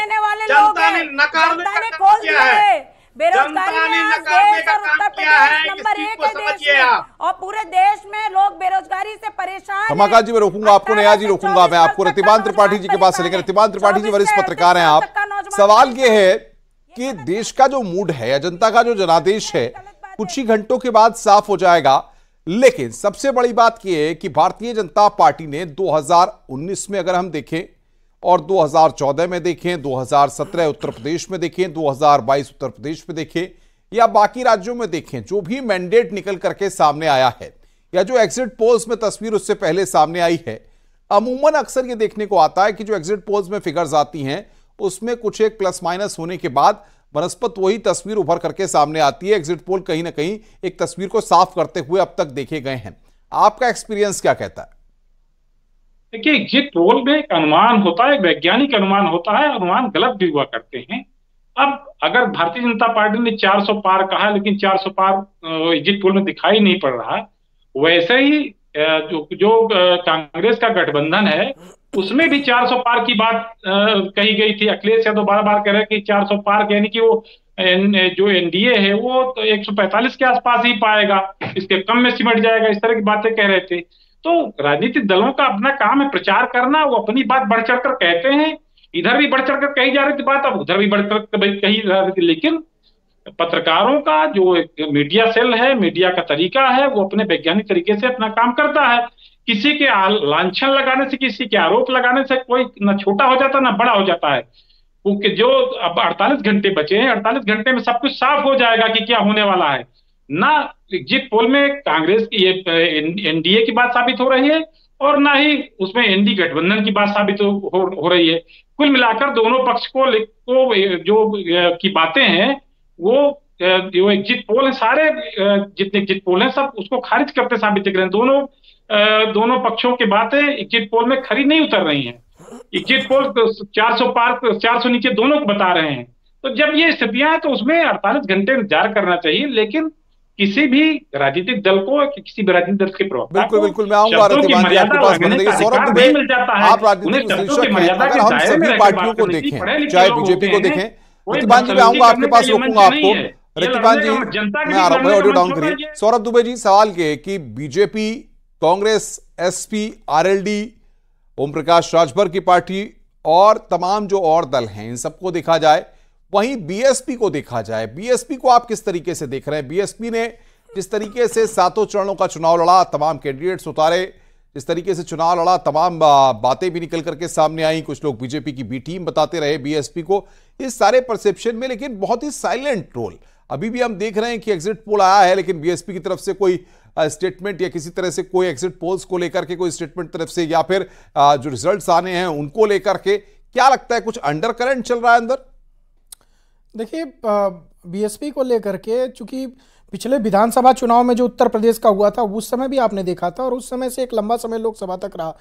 जनता ने नकारने का काम किया है, जनता ने नकारने का काम किया है। इस चीज को समझिए आप। और पूरे देश में लोग बेरोजगारी से परेशान हैं। रमाकांत जी मैं रोकूंगा आपको, नेहा जी रोकूंगा मैं आपको। रतिबान त्रिपाठी जी के पास से लेकर, रतिबान त्रिपाठी जी वरिष्ठ पत्रकार हैं आप। सवाल ये है कि देश का जो मूड है या जनता का जो जनादेश है कुछ ही घंटों के बाद साफ हो जाएगा, लेकिन सबसे बड़ी बात यह है कि भारतीय जनता पार्टी ने 2019 में अगर हम देखें और 2014 में देखें, 2017 उत्तर प्रदेश में देखें, 2022 उत्तर प्रदेश में देखें या बाकी राज्यों में देखें, जो भी मैंडेट निकल करके सामने आया है या जो एग्जिट पोल्स में तस्वीर उससे पहले सामने आई है, अमूमन अक्सर ये देखने को आता है कि जो एग्जिट पोल्स में फिगर्स आती हैं उसमें कुछ एक प्लस माइनस होने के बाद बनस्पत वही तस्वीर उभर करके सामने आती है। एग्जिट पोल कहीं ना कहीं एक तस्वीर को साफ करते हुए अब तक देखे गए हैं। आपका एक्सपीरियंस क्या कहता है? देखिए, एग्जिट पोल में एक अनुमान होता है, एक वैज्ञानिक अनुमान होता है, अनुमान गलत भी हुआ करते हैं। अब अगर भारतीय जनता पार्टी ने 400 पार कहा लेकिन 400 पार एग्जिट पोल में दिखाई नहीं पड़ रहा, वैसे ही जो कांग्रेस का गठबंधन है उसमें भी 400 पार की बात कही गई थी। अखिलेश यादव बार बार कह रहे कि 400 पार, यानी कि वो जो एनडीए है वो तो 145 के आसपास ही पाएगा, इसके कम में सिमट जाएगा, इस तरह की बातें कह रहे थे। तो राजनीतिक दलों का अपना काम है प्रचार करना, वो अपनी बात बढ़ चढ़ कर कहते हैं। इधर भी बढ़ चढ़ कर कही जा रही थी बात, अब उधर भी बढ़ चढ़ कर कही जा रही थी। लेकिन पत्रकारों का जो मीडिया सेल है, मीडिया का तरीका है, वो अपने वैज्ञानिक तरीके से अपना काम करता है। किसी के लांछन लगाने से, किसी के आरोप लगाने से कोई न छोटा हो जाता ना बड़ा हो जाता है। क्योंकि जो अब 48 घंटे बचे हैं, 48 घंटे में सब कुछ साफ हो जाएगा कि क्या होने वाला है। ना एग्जिट पोल में कांग्रेस की एनडीए की बात साबित हो रही है और ना ही उसमें एनडी गठबंधन की बात साबित हो रही है। कुल मिलाकर दोनों पक्ष को जो की बातें हैं वो जो एग्जिट पोल है, सारे जितने एग्जिट पोल हैं सब उसको खारिज करते साबित दिख रहे हैं। दोनों पक्षों की बातें एग्जिट पोल में खरी नहीं उतर रही हैं। एग्जिट पोल 400 पार, 400 नीचे दोनों को बता रहे हैं। तो जब ये स्थितियां हैं तो उसमें 48 घंटे इंतजार करना चाहिए। लेकिन किसी भी राजनीतिक दल को, किसी भी राजनीतिक दल के प्रवक्ता बिल्कुल बिल्कुल मैं आऊंगा रतिबान जी आपके पास। सौरभ दुबे, आप राजनीतिक विश्लेषक हैं, अगर हम सभी पार्टियों को देखें, चाहे बीजेपी को देखें, रतिबान जी मैं आऊंगा आपके पास, रोकूंगा आपको। रतिबान जी मैं आ रहा हूं, ऑडियो डाउन करिए। सौरभ दुबे जी, सवाल ये कि BJP, Congress, SP, RLD, Om Prakash Rajbhar की पार्टी और तमाम जो और दल हैं, इन सबको देखा जाए, वहीं बीएसपी को देखा जाए, बीएसपी को आप किस तरीके से देख रहे हैं? बीएसपी ने जिस तरीके से 7 चरणों का चुनाव लड़ा, तमाम कैंडिडेट्स उतारे, जिस तरीके से चुनाव लड़ा, तमाम बातें भी निकल करके सामने आई, कुछ लोग बीजेपी की बी टीम बताते रहे बीएसपी को, इस सारे परसेप्शन में लेकिन बहुत ही साइलेंट रोल। अभी भी हम देख रहे हैं कि एग्जिट पोल आया है लेकिन बीएसपी की तरफ से कोई स्टेटमेंट या किसी तरह से कोई एग्जिट पोल्स को लेकर के कोई स्टेटमेंट तरफ से या फिर जो रिजल्ट्स आने हैं उनको लेकर के क्या लगता है, कुछ अंडर करंट चल रहा है अंदर? देखिए, बीएसपी को लेकर के चूंकि पिछले विधानसभा चुनाव में जो उत्तर प्रदेश का हुआ था उस समय भी आपने देखा था और उस समय से एक लंबा समय लोकसभा तक रहा।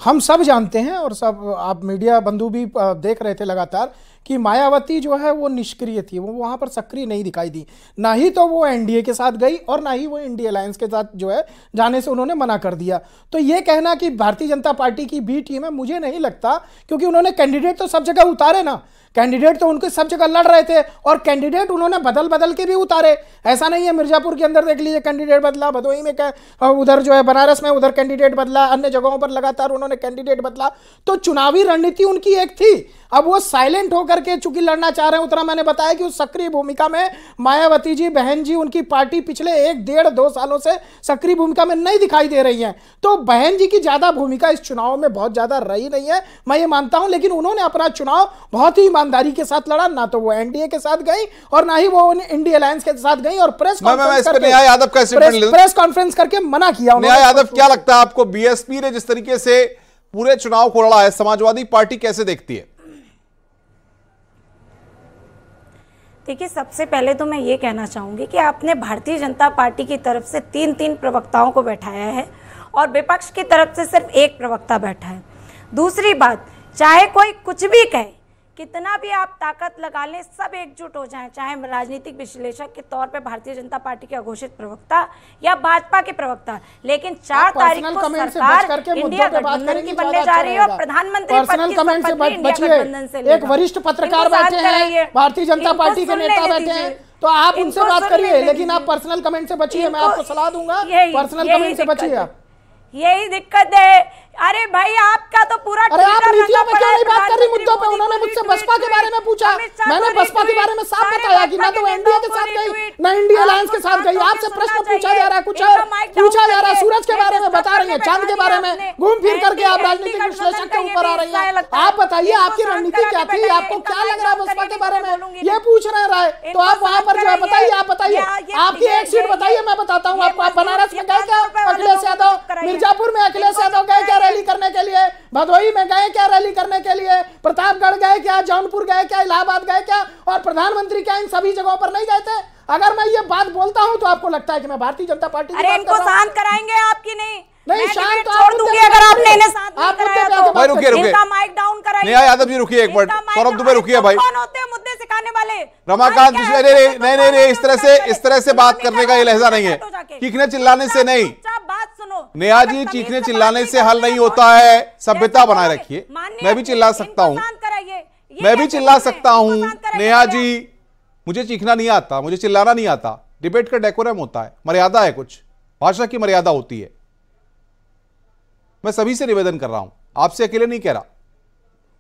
हम सब जानते हैं और सब आप मीडिया बंधु भी देख रहे थे लगातार कि मायावती जो है वो निष्क्रिय थी, वो वहाँ पर सक्रिय नहीं दिखाई दी। ना ही तो वो एनडीए के साथ गई और ना ही वो इंडिया अलायंस के साथ जो है जाने से उन्होंने मना कर दिया। तो ये कहना कि भारतीय जनता पार्टी की बी टीम है, मुझे नहीं लगता, क्योंकि उन्होंने कैंडिडेट तो सब जगह उतारे ना, कैंडिडेट तो उनके सब जगह लड़ रहे थे और कैंडिडेट उन्होंने बदल बदल के भी उतारे। ऐसा नहीं है, मिर्जापुर के अंदर देख लीजिए कैंडिडेट बदला, भदोही में उधर जो है बनारस में उधर कैंडिडेट बदला, अन्य जगहों पर लगातार उन्होंने कैंडिडेट बदला। तो चुनावी रणनीति उनकी एक थी। अब वो साइलेंट होकर के चूंकि लड़ना चाह रहे हैं, उतना मैंने बताया कि उस सक्रिय भूमिका में मायावती जी, बहन जी, उनकी पार्टी पिछले 1-1.5-2 सालों से सक्रिय भूमिका में नहीं दिखाई दे रही है। तो बहन जी की ज्यादा भूमिका इस चुनाव में बहुत ज्यादा रही नहीं है, मैं ये मानता हूं। लेकिन उन्होंने अपना चुनाव बहुत ही ईमानदारी के साथ लड़ा, ना तो वो एनडीए के साथ गई और ना ही वो इंडिया अलायंस के साथ गई और प्रेस कॉन्फ्रेंस करके मना किया। न्याय यादव, क्या लगता है आपको, बीएसपी ने जिस तरीके से पूरे चुनाव को लड़ा है, समाजवादी पार्टी कैसे देखती है? देखिए, सबसे पहले तो मैं ये कहना चाहूँगी कि आपने भारतीय जनता पार्टी की तरफ से 3-3 प्रवक्ताओं को बैठाया है और विपक्ष की तरफ से सिर्फ एक प्रवक्ता बैठा है। दूसरी बात, चाहे कोई कुछ भी कहे, कितना भी आप ताकत लगा लें, सब एकजुट हो जाएं, चाहे राजनीतिक विश्लेषक के तौर पे भारतीय जनता पार्टी के अघोषित प्रवक्ता या भाजपा के प्रवक्ता, लेकिन 4 तारीख को सरकार इंडिया गठबंधन की बनने जा रही है और प्रधानमंत्री पद की शपथ इंडिया गठबंधन से लेगा। एक वरिष्ठ पत्रकार बैठे हैं, भारतीय जनता पार्टी के नेता बैठे हैं, तो आप उनसे बात करिए, लेकिन आप पर्सनल कमेंट से बचिए। मैं आपको सलाह दूंगा, पर्सनल कमेंट से बचिए आप। यही दिक्कत है। अरे भाई आपका तो पूरा अरे आप नीतियों पे क्यों नहीं बात कर रही मुद्दों पे? उन्होंने मुझसे बसपा के बारे में पूछा, मैंने बसपा के बारे में साफ बताया कि ना तो एनडीए के साथ गई ना इंडिया अलायंस के साथ गई। आपसे प्रश्न पूछा जा रहा है, कुछ और पूछा जा रहा है। सूरज के बारे में बता रही है, चांद के बारे में घूम फिर करके आप राजनीतिक विश्लेषक के ऊपर आ रही है। आप बताइए आपकी रणनीति क्या थी, आपको क्या लग रहा है बसपा के बारे में, ये पूछ रहे राय। तो आप वहां पर जो है बताइए, आप बताइए आपकी एक सीट बताइए, मैं बताता हूँ आपको। आप बनारस में गए क्या अखिलेश यादव? मिर्जापुर में अखिलेश यादव गए क्या रैली करने के लिए? भदोही में गए क्या रैली करने के लिए? प्रतापगढ़ गए क्या? जौनपुर गए क्या? इलाहाबाद गए क्या? और प्रधानमंत्री क्या इन सभी जगहों पर नहीं गए थे? अगर मैं ये बात बोलता हूं तो आपको लगता है कि मैं भारतीय जनता पार्टी की बात कर रहा हूं। इनको शांत कराएंगे आपकी नहीं शांत छोड़ दूंगी अगर आपने इन्हें साथ नहीं कराया तो। भाई रुकिए इनका माइक डाउन कराइए। नेहा यादव जी रुकिए एक मिनट, सौरभ दुबे रुकिए भाई। कौन होते हैं मुद्दे सिखाने वाले? रमाकांत नहीं, इस तरह से बात करने का ये लहजा नहीं है। चीखने चिल्लाने से नहीं, बात सुनो नेहा जी, चीखने चिल्लाने से हल नहीं होता है। सभ्यता बनाए रखिए। मैं भी चिल्ला सकता हूँ, मैं भी चिल्ला सकता हूँ। नेहा जी, मुझे चीखना नहीं आता, मुझे चिल्लाना नहीं आता। डिबेट का डेकोरम होता है, मर्यादा है, कुछ भाषा की मर्यादा होती है। मैं सभी से निवेदन कर रहा हूं, आपसे अकेले नहीं कह रहा।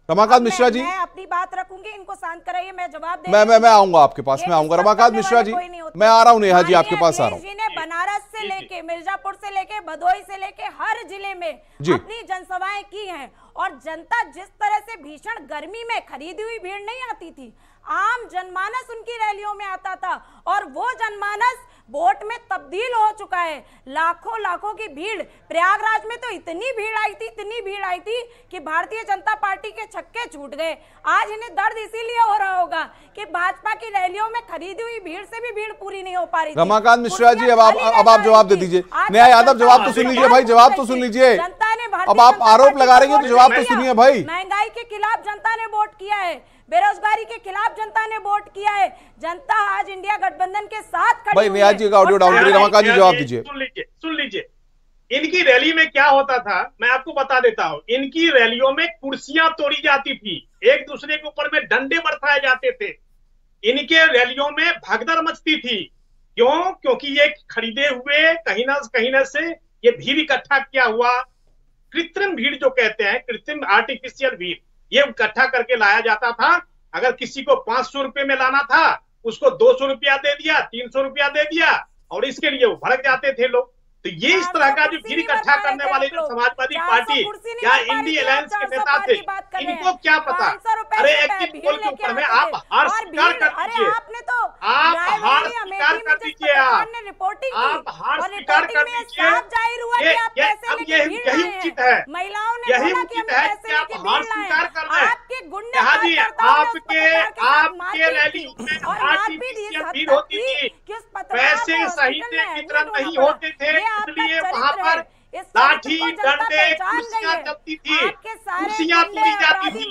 रमाकांत मिश्रा जी, मैं अपनी बात रखूंगी, इनको शांत कराइए, मैं जवाब दे। मैं आऊंगा आपके पास, मैं आऊंगा। रमाकांत मिश्रा जी, मैं आ रहा हूं। नेहा जी आपके पास आ रहा हूं। जी ने बनारस से लेके मिर्जापुर से लेके भदोही से लेके हर जिले में अपनी जनसभाएं की हैं और जनता जिस तरह से भीषण गर्मी में खरीदी हुई भीड़ नहीं आती थी, आम जनमानस उनकी रैलियों में आता था और वो जनमानस वोट में तब्दील हो चुका है। लाखों लाखों की भीड़ प्रयागराज में तो इतनी भीड़ आई थी कि भारतीय जनता पार्टी के छक्के छूट गए। आज इन्हें दर्द इसीलिए हो रहा होगा कि भाजपा की रैलियों में खरीदी हुई भीड़ से भी भीड़ पूरी नहीं हो पा रही। रमाकांत मिश्रा जी, अब आप जवाब दे दीजिए। नेहा यादव, जवाब तो सुन लीजिए भाई, जवाब तो सुन लीजिए। अब आप आरोप लगा रहे हैं तो जवाब तो सुनिए भाई। महंगाई के खिलाफ जनता ने वोट किया है, बेरोजगारी के खिलाफ जनता ने वोट किया है। जनता आज इंडिया गठबंधन के साथ खड़ी भाई। नेहा जी का ऑडियो डाउन करिए, रमाकांत जी जवाब दीजिए। सुन लीजिए, इनकी रैली में क्या होता था मैं आपको बता देता हूं। इनकी रैलियों में कुर्सियां तोड़ी जाती थी, एक दूसरे के ऊपर में डंडे बरसाए जाते थे, इनके रैलियों में भगदड़ मचती थी। क्यों? क्योंकि ये खरीदे हुए कहीं ना से ये भीड़ इकट्ठा किया हुआ, कृत्रिम भीड़ जो कहते हैं, कृत्रिम आर्टिफिशियल भीड़, ये इकट्ठा करके लाया जाता था। अगर किसी को 500 रुपए में लाना था, उसको 200 रुपया दे दिया, 300 रुपया दे दिया और इसके लिए वो भड़क जाते थे लोग। तो ये इस तरह का जो भीड़ इकट्ठा करने वाले जो समाजवादी पार्टी या इंडिया अलायंस के नेता थे, इनको क्या पता? अरे एग्जिट पोल के ऊपर में आप हार स्वीकार कर दीजिए, आप हार स्वीकार कर दीजिए, आप हार स्वीकार कर दीजिए। अब यही उचित है, यही उचित है कि आप हार स्वीकार कर लें। हाँ जी, आपके रैली में आर्टिफिशियल भीड़ होती थी, पैसे सही से वितरण नहीं होते थे, इसलिए वहां पर लाठी डंडे कुर्सियां चलती थी, कुर्सियां तोड़ी जाती थी।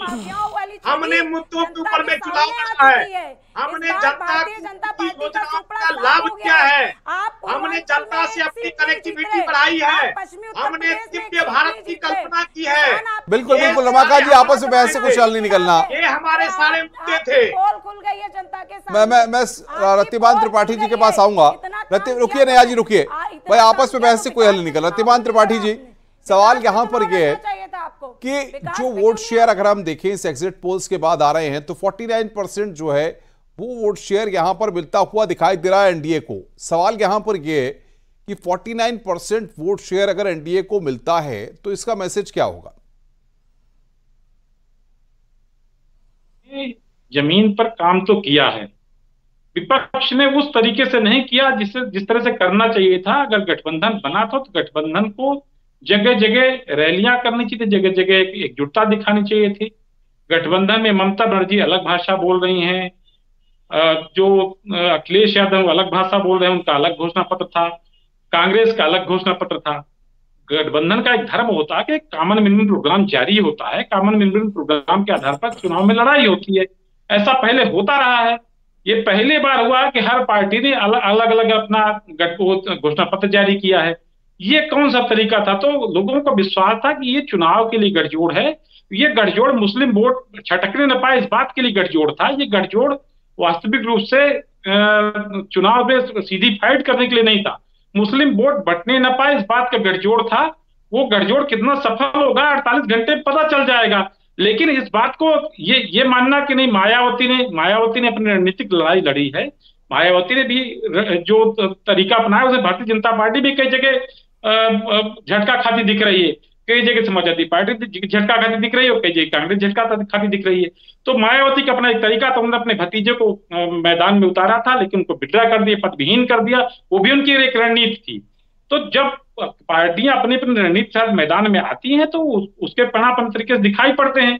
हमने मुद्दों के ऊपर में चुनाव लड़ा है, हमने जनता की योजनाओं का लाभ किया है, हमने जनता से अपनी कनेक्टिविटी बढ़ाई है, हमने दिव्य भारत की कल्पना की है। बिल्कुल बिल्कुल रमाकांत जी, आपस में बहस से कुछ हल नहीं निकलना। ये हमारे सारे मुद्दे थे। मैं रतिमान त्रिपाठी जी के पास आऊंगा। रुकिए नेहा जी, रुकिए भाई, आपस में बहस से कोई हल नहीं निकल। रतिमान त्रिपाठी जी, सवाल यहां पर यह है कि जो वोट शेयर अगर हम देखें इस एग्जिट पोल्स के बाद आ रहे हैं तो 49% जो है वो वोट शेयर यहां पर मिलता हुआ दिखाई दे रहा है एनडीए को। सवाल यहां पर यह है कि 49% वोट शेयर अगर एनडीए को मिलता है तो इसका मैसेज क्या होगा? जमीन पर काम तो किया है, विपक्ष ने उस तरीके से नहीं किया जिस तरह से करना चाहिए था। अगर गठबंधन बना था तो गठबंधन को जगह जगह रैलियां करनी चाहिए थी, जगह जगह एकजुटता दिखानी चाहिए थी। गठबंधन में ममता बनर्जी अलग भाषा बोल रही हैं, जो अखिलेश यादव अलग भाषा बोल रहे हैं, उनका अलग घोषणा पत्र था, कांग्रेस का अलग घोषणा पत्र था। गठबंधन का एक धर्म होता है कि कॉमन मिनिमम प्रोग्राम जारी होता है, कॉमन मिनिमम प्रोग्राम के आधार पर चुनाव में लड़ाई होती है। ऐसा पहले होता रहा है, ये पहली बार हुआ कि हर पार्टी ने अलग अलग अपना घोषणा पत्र जारी किया है। ये कौन सा तरीका था? तो लोगों को विश्वास था कि ये चुनाव के लिए गठजोड़ है, ये गठजोड़ मुस्लिम वोट छटकने न पाए इस बात के लिए गठजोड़ था। ये गठजोड़ वास्तविक रूप से चुनाव में सीधी फाइट करने के लिए नहीं था, मुस्लिम वोट बंटने न पाए इस बात का गठजोड़ था। वो गठजोड़ कितना सफल होगा 48 घंटे पता चल जाएगा। लेकिन इस बात को ये मानना कि नहीं, मायावती ने अपनी रणनीतिक लड़ाई लड़ी है, मायावती ने भी जो तरीका अपनाया उसे भारतीय जनता पार्टी भी कई जगह झटका खाती दिख रही है, कई जगह समाजवादी पार्टी झटका खाती दिख रही है और कई जगह कांग्रेस झटका खाती दिख रही है। तो मायावती का अपना एक तरीका था, उन्होंने अपने भतीजे को मैदान में उतारा था, लेकिन उनको विड्रा कर दिया, पदविहीन कर दिया, वो भी उनकी एक रणनीति थी। तो जब पार्टियां अपनी अपनी रणनीति के साथ मैदान में आती हैं तो उसके परिणाम अपने तरीके से दिखाई पड़ते हैं।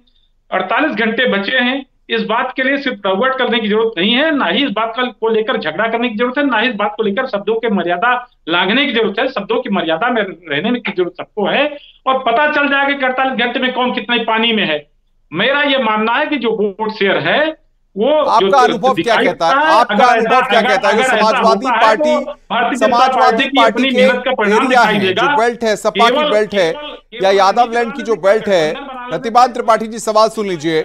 48 घंटे बचे हैं, इस बात के लिए सिर्फ प्रवर्ट करने की जरूरत नहीं है, ना ही इस बात को लेकर झगड़ा करने की जरूरत है, ना ही इस बात को लेकर शब्दों के मर्यादा लांघने की जरूरत है। शब्दों की मर्यादा में रहने की जरूरत सबको है और पता चल जाएगा कि 48 घंटे में कौन कितने पानी में है। मेरा ये मानना है कि जो वोट शेयर है वो आपका अनुभव क्या कहता है? आपका अनुभव क्या कहता है? समाजवादी पार्टी के एरिया है, जो बेल्ट है, सपा की बेल्ट है या यादव लैंड की जो बेल्ट है, प्रतिभान त्रिपाठी जी सवाल सुन लीजिए,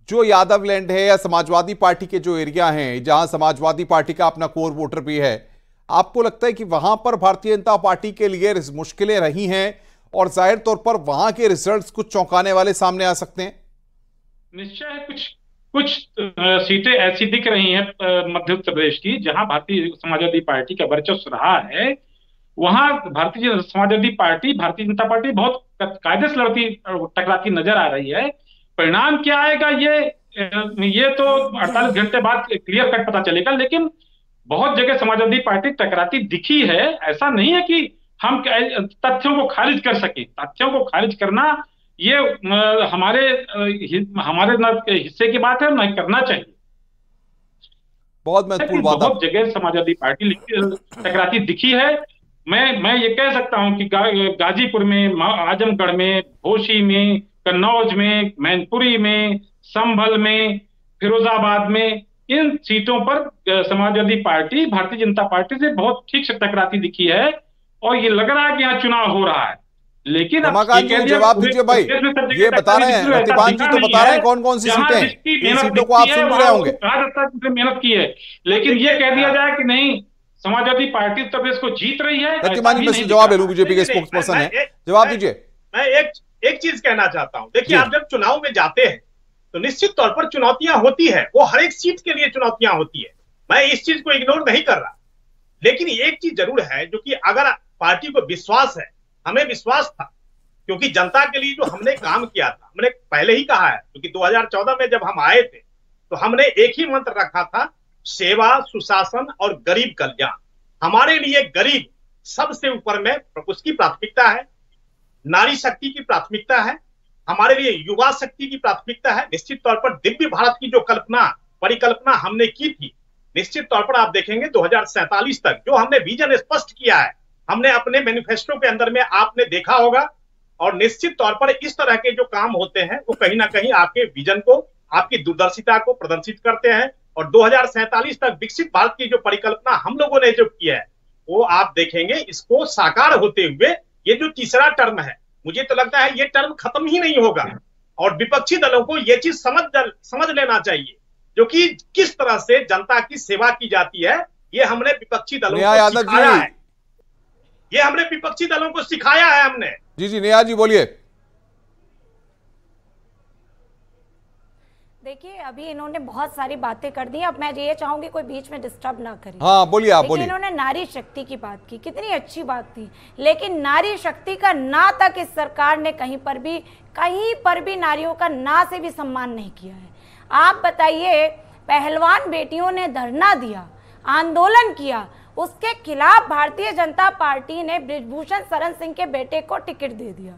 जो यादव लैंड है या समाजवादी पार्टी के जो एरिया हैं जहां समाजवादी पार्टी का अपना कोर वोटर भी है, आपको लगता है कि वहां पर भारतीय जनता पार्टी के लिए मुश्किलें रही हैं और जाहिर तौर पर वहां के रिजल्ट्स कुछ चौंकाने वाले सामने आ सकते हैं? निश्चय है, कुछ सीटें ऐसी दिख रही हैं मध्य प्रदेश की जहां भारतीय समाजवादी पार्टी का वर्चस्व रहा है, वहां भारतीय समाजवादी पार्टी, भारतीय जनता पार्टी बहुत कायदे से टकराती नजर आ रही है। परिणाम क्या आएगा ये तो 48 घंटे बाद क्लियर कट पता चलेगा, लेकिन बहुत जगह समाजवादी पार्टी टकराती दिखी है। ऐसा नहीं है कि हम तथ्यों को खारिज कर सके, तथ्यों को खारिज करना ये हमारे न हिस्से की बात है, न करना चाहिए। बहुत महत्वपूर्ण बात, बहुत जगह समाजवादी पार्टी टकराती दिखी है। मैं ये कह सकता हूं कि गाजीपुर में, आजमगढ़ में, भोशी में, कन्नौज में, मैनपुरी में, संभल में, फिरोजाबाद में, इन सीटों पर समाजवादी पार्टी भारतीय जनता पार्टी से बहुत ठीक से टकराती दिखी है और ये लग रहा है कि यहाँ चुनाव हो रहा है। लेकिन जवाब दीजिए भाई, ये बता रहे हैं प्रतिभान जी, तो बता रहे हैं कौन कौन सी सीटें हैं, इन सीटों को आप सुन भी रहे होंगे। मेहनत की है, लेकिन ये कह दिया जाए कि नहीं समाजवादी पार्टी उत्तर प्रदेश को जीत रही है। प्रतिभान जी जवाब ले लूं, बीजेपी के स्पोक्स पर्सन है, जवाब दीजिए। मैं एक चीज कहना चाहता हूं, देखिए आप जब चुनाव में जाते हैं तो निश्चित तौर पर चुनौतियां होती है, वो हर एक सीट के लिए चुनौतियां होती है, मैं इस चीज को इग्नोर नहीं कर रहा। लेकिन एक चीज जरूर है जो कि अगर पार्टी को विश्वास है, हमें विश्वास था, क्योंकि जनता के लिए जो हमने काम किया था, हमने पहले ही कहा है, क्योंकि 2014 में जब हम आए थे तो हमने एक ही मंत्र रखा था, सेवा, सुशासन और गरीब कल्याण। हमारे लिए गरीब सबसे ऊपर में उसकी प्राथमिकता है, नारी शक्ति की प्राथमिकता है, हमारे लिए युवा शक्ति की प्राथमिकता है। निश्चित तौर पर दिव्य भारत की जो परिकल्पना हमने की थी, निश्चित तौर पर आप देखेंगे 2047 तक जो हमने विजन स्पष्ट किया है, हमने अपने मैनिफेस्टो के अंदर में आपने देखा होगा। और निश्चित तौर पर इस तरह के जो काम होते हैं वो कहीं ना कहीं आपके विजन को, आपकी दूरदर्शिता को प्रदर्शित करते हैं। और 2047 तक विकसित भारत की जो परिकल्पना हम लोगों ने जो किया है, वो आप देखेंगे इसको साकार होते हुए ये जो तीसरा टर्म है, मुझे तो लगता है ये टर्म खत्म ही नहीं होगा। और विपक्षी दलों को ये चीज समझ लेना चाहिए, जो कि किस तरह से जनता की सेवा की जाती है, ये हमने विपक्षी दलों को सिखाया है, ये हमने विपक्षी दलों को सिखाया है हमने। जी नेहा जी बोलिए। देखिए अभी इन्होंने बहुत सारी बातें कर दी, अब मैं ये चाहूंगी कोई बीच में डिस्टर्ब ना करे। हाँ बोलिए, आप बोलिए। इन्होंने नारी शक्ति की बात की, कितनी अच्छी बात थी, लेकिन नारी शक्ति का ना तक इस सरकार ने कहीं पर भी नारियों का ना से भी सम्मान नहीं किया है। आप बताइए, पहलवान बेटियों ने धरना दिया, आंदोलन किया, उसके खिलाफ भारतीय जनता पार्टी ने बृजभूषण शरण सिंह के बेटे को टिकट दे दिया।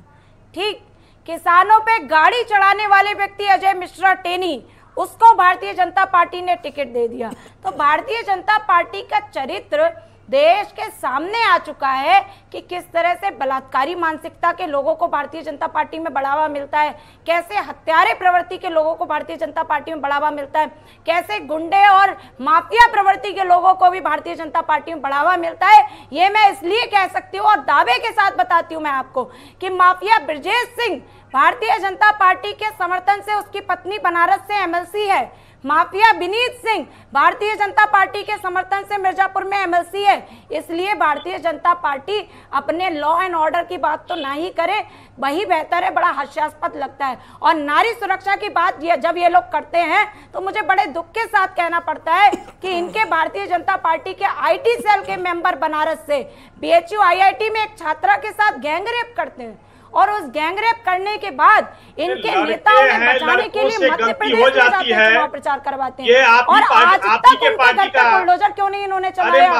ठीक, किसानों पे गाड़ी चढ़ाने वाले व्यक्ति अजय मिश्रा टेनी, उसको भारतीय जनता पार्टी ने टिकट दे दिया। तो भारतीय जनता पार्टी का चरित्र देश के सामने आ चुका है कि किस तरह से बलात्कारी मानसिकता के लोगों को भारतीय जनता पार्टी में बढ़ावा मिलता है, कैसे हत्यारे प्रवृत्ति के लोगों को भारतीय जनता पार्टी में बढ़ावा मिलता है, कैसे गुंडे और माफिया प्रवृत्ति के लोगों को भी भारतीय जनता पार्टी में बढ़ावा मिलता है। ये मैं इसलिए कह सकती हूँ और दावे के साथ बताती हूँ मैं आपको कि माफिया ब्रजेश सिंह भारतीय जनता पार्टी के समर्थन से, उसकी पत्नी बनारस से MLC है, माफिया विनीत सिंह भारतीय जनता पार्टी के समर्थन से मिर्जापुर में एमएलसी है, इसलिए भारतीय जनता पार्टी अपने लॉ एंड ऑर्डर की बात तो ना ही करे, वही बेहतर है। बड़ा हास्यास्पद लगता है। और नारी सुरक्षा की बात जब ये लोग करते हैं तो मुझे बड़े दुख के साथ कहना पड़ता है कि इनके भारतीय जनता पार्टी के आईटी सेल के मेंबर बनारस से बीएचयू आईआईटी में एक छात्रा के साथ गैंगरेप करते हैं, और उस गैंगरेप करने के बाद इनके नेताओं ने बचाने के लिए मध्य प्रदेश में जाते हैं, चुनाव प्रचार करवाते हैं। और आज तक उनके घर पे बुलडोजर क्यों नहीं इन्होंने चलाया?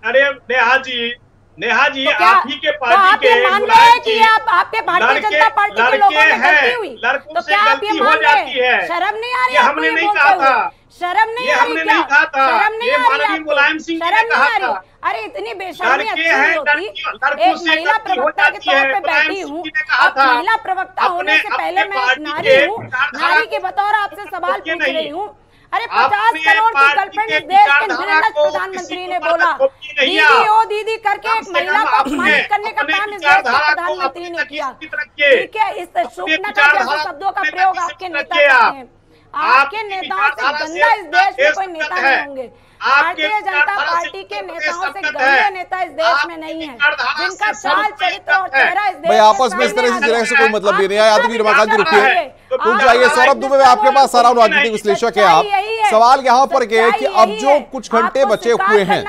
अरे नेहा जी आप ही के पार्टी के मान रहे हैं कि आपके भारतीय जनता पार्टी के लोगों ने गलती हुई, तो क्या आप ये मान रहे हैं? शर्म नहीं आ रही? हमने नहीं कहा था, शर्म नहीं आ रही? शर्म नहीं आ रही? मुलायम सिंह ने कहा था। अरे इतनी बेशर्मी अच्छी नहीं होती। एक महिला प्रवक्ता के तौर पे बैठी हूँ, महिला प्रवक्ता होने से पहले मैं एक नारी हूँ, नारी के बतौर आपसे सवाल पूछ रही हूँ। अरे 50 करोड़ की गर्लफ्रेंड इस देश के निर्णय प्रधानमंत्री ने बोला, दीदी ओ दीदी करके एक महिला को अपमानित करने का काम इस देश के प्रधानमंत्री ने किया। ठीक है, इस शुभनका जैसे शब्दों का प्रयोग आपके नेता करते हैं। आपके नेताओं से गंदा इस देश में कोई नेता नहीं होंगे। भारतीय जनता पार्टी के नेताओं से गंदे नेता इस देश में नहीं है, जिनका चाल चरित्र और चेहरा इस देश भाई आपस में इस तरह से जिले से कोई मतलब नहीं है। यादव रमाकांत जी रुकिए, रुक जाइए। सौरभ दुबे, आपके पास सारा राजनीतिक विश्लेषक है आप। सवाल यहाँ पर यह है कि अब जो कुछ घंटे बचे हुए हैं,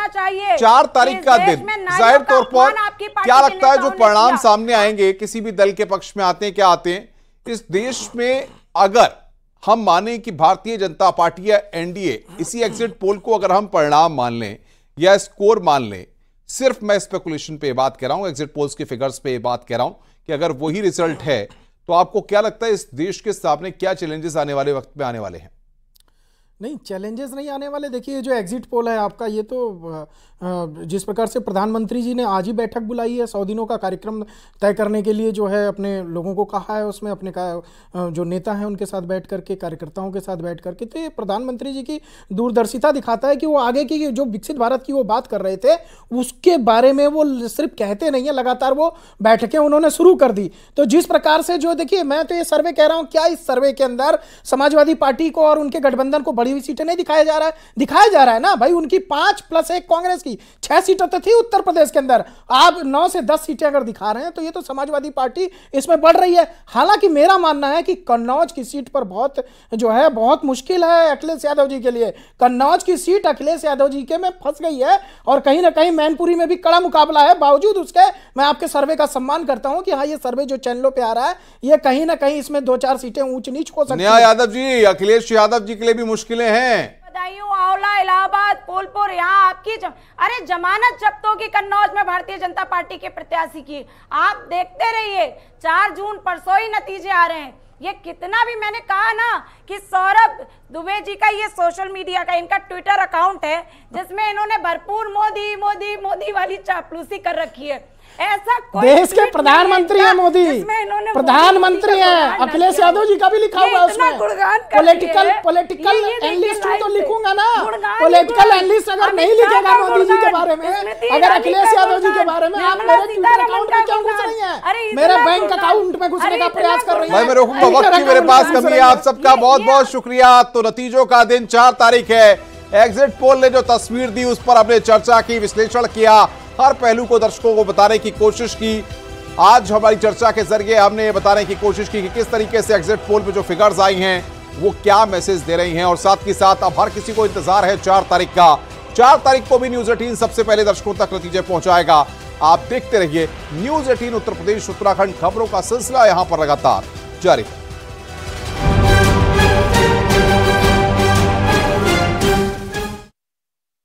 4 तारीख का दिन, जाहिर तौर पर क्या लगता है जो परिणाम सामने आएंगे किसी भी दल के पक्ष में आते हैं क्या आते हैं इस देश में, अगर हम माने कि भारतीय जनता पार्टी या एनडीए, इसी एग्जिट पोल को अगर हम परिणाम मान लें या स्कोर मान लें, सिर्फ मैं स्पेकुलेशन पे बात कर रहा हूं, एग्जिट पोल्स के फिगर्स पे बात कर रहा हूं कि अगर वही रिजल्ट है तो आपको क्या लगता है इस देश के सामने क्या चैलेंजेस आने वाले वक्त में आने वाले हैं? नहीं, चैलेंजेस नहीं आने वाले। देखिए जो एग्जिट पोल है आपका, ये तो जिस प्रकार से प्रधानमंत्री जी ने आज ही बैठक बुलाई है, 100 दिनों का कार्यक्रम तय करने के लिए जो है अपने लोगों को कहा है, उसमें अपने जो नेता हैं उनके साथ बैठ करके, कार्यकर्ताओं के साथ बैठ करके, तो ये प्रधानमंत्री जी की दूरदर्शिता दिखाता है कि वो आगे की जो विकसित भारत की वो बात कर रहे थे उसके बारे में वो सिर्फ कहते नहीं है, लगातार वो बैठकें उन्होंने शुरू कर दी। तो जिस प्रकार से जो, देखिए मैं तो ये सर्वे कह रहा हूँ, क्या इस सर्वे के अंदर समाजवादी पार्टी को और उनके गठबंधन को बड़ी हुई सीटें नहीं दिखाया जा रहा है? दिखाया जा रहा है ना भाई। उनकी 5 + 1 कांग्रेस की 6 सीटें तो थी उत्तर प्रदेश के अंदर, आप 9 से 10 सीटें अगर दिखा रहे हैं तो ये तो समाजवादी पार्टी इसमें बढ़ रही है। हालांकि मेरा मानना है कि कन्नौज की सीट पर बहुत मुश्किल है अखिलेश यादव जी के लिए। कन्नौज की सीट अखिलेश यादव जी के में फंस गई है और कहीं ना कहीं मैनपुरी में भी कड़ा मुकाबला है। बावजूद उसके मैं आपके सर्वे का सम्मान करता हूं कि हाँ, ये सर्वे जो चैनलों पे आ रहा है ये कहीं ना कहीं इसमें 2-4 सीटें ऊंच नीच हो सकती है। यादव जी, अखिलेश यादव जी के लिए भी मुश्किलें हैं। आंवला, इलाहाबाद, फूलपुर, यहाँ आपकी अरे जमानत जब्त होगी कन्नौज में भारतीय जनता पार्टी के प्रत्याशी की। आप देखते रहिए, 4 जून परसों ही नतीजे आ रहे हैं। ये कितना भी मैंने कहा ना कि सौरभ दुबे जी का ये सोशल मीडिया का इनका ट्विटर अकाउंट है जिसमें इन्होंने भरपूर मोदी मोदी मोदी वाली चापलूसी कर रखी है। ऐसा कोई देश के प्रधानमंत्री है मोदी, प्रधानमंत्री है। अखिलेश यादव जी का भी लिखा हुआ है उसमें। पॉलिटिकल एनालिस्ट तो लिखूंगा ना, पॉलिटिकल एनालिस्ट अगर नहीं लिखेगा मोदी जी के बारे में, अगर अखिलेश यादव जी के बारे में, आप मेरे ट्विटर अकाउंट में क्यों घुस रही हैं? मेरे बैंक अकाउंट में घुसने का प्रयास कर रही हैं। मैं रोकूंगा, वक्त की मेरे पास कमी है। आप सबका बहुत बहुत शुक्रिया। तो नतीजों का दिन 4 तारीख है। एग्जिट पोल ने जो तस्वीर दी उस पर हमने चर्चा की, विश्लेषण किया, हर पहलू को दर्शकों को बताने की कोशिश की। आज हमारी चर्चा के जरिए हमने ये बताने की कोशिश की कि किस तरीके से एग्जिट पोल पे जो फिगर्स आई हैं वो क्या मैसेज दे रही हैं, और साथ ही साथ अब हर किसी को इंतजार है 4 तारीख का। 4 तारीख को भी न्यूज 18 सबसे पहले दर्शकों तक नतीजे पहुंचाएगा। आप देखते रहिए न्यूज 18 उत्तर प्रदेश उत्तराखंड, खबरों का सिलसिला यहां पर लगातार जारी है।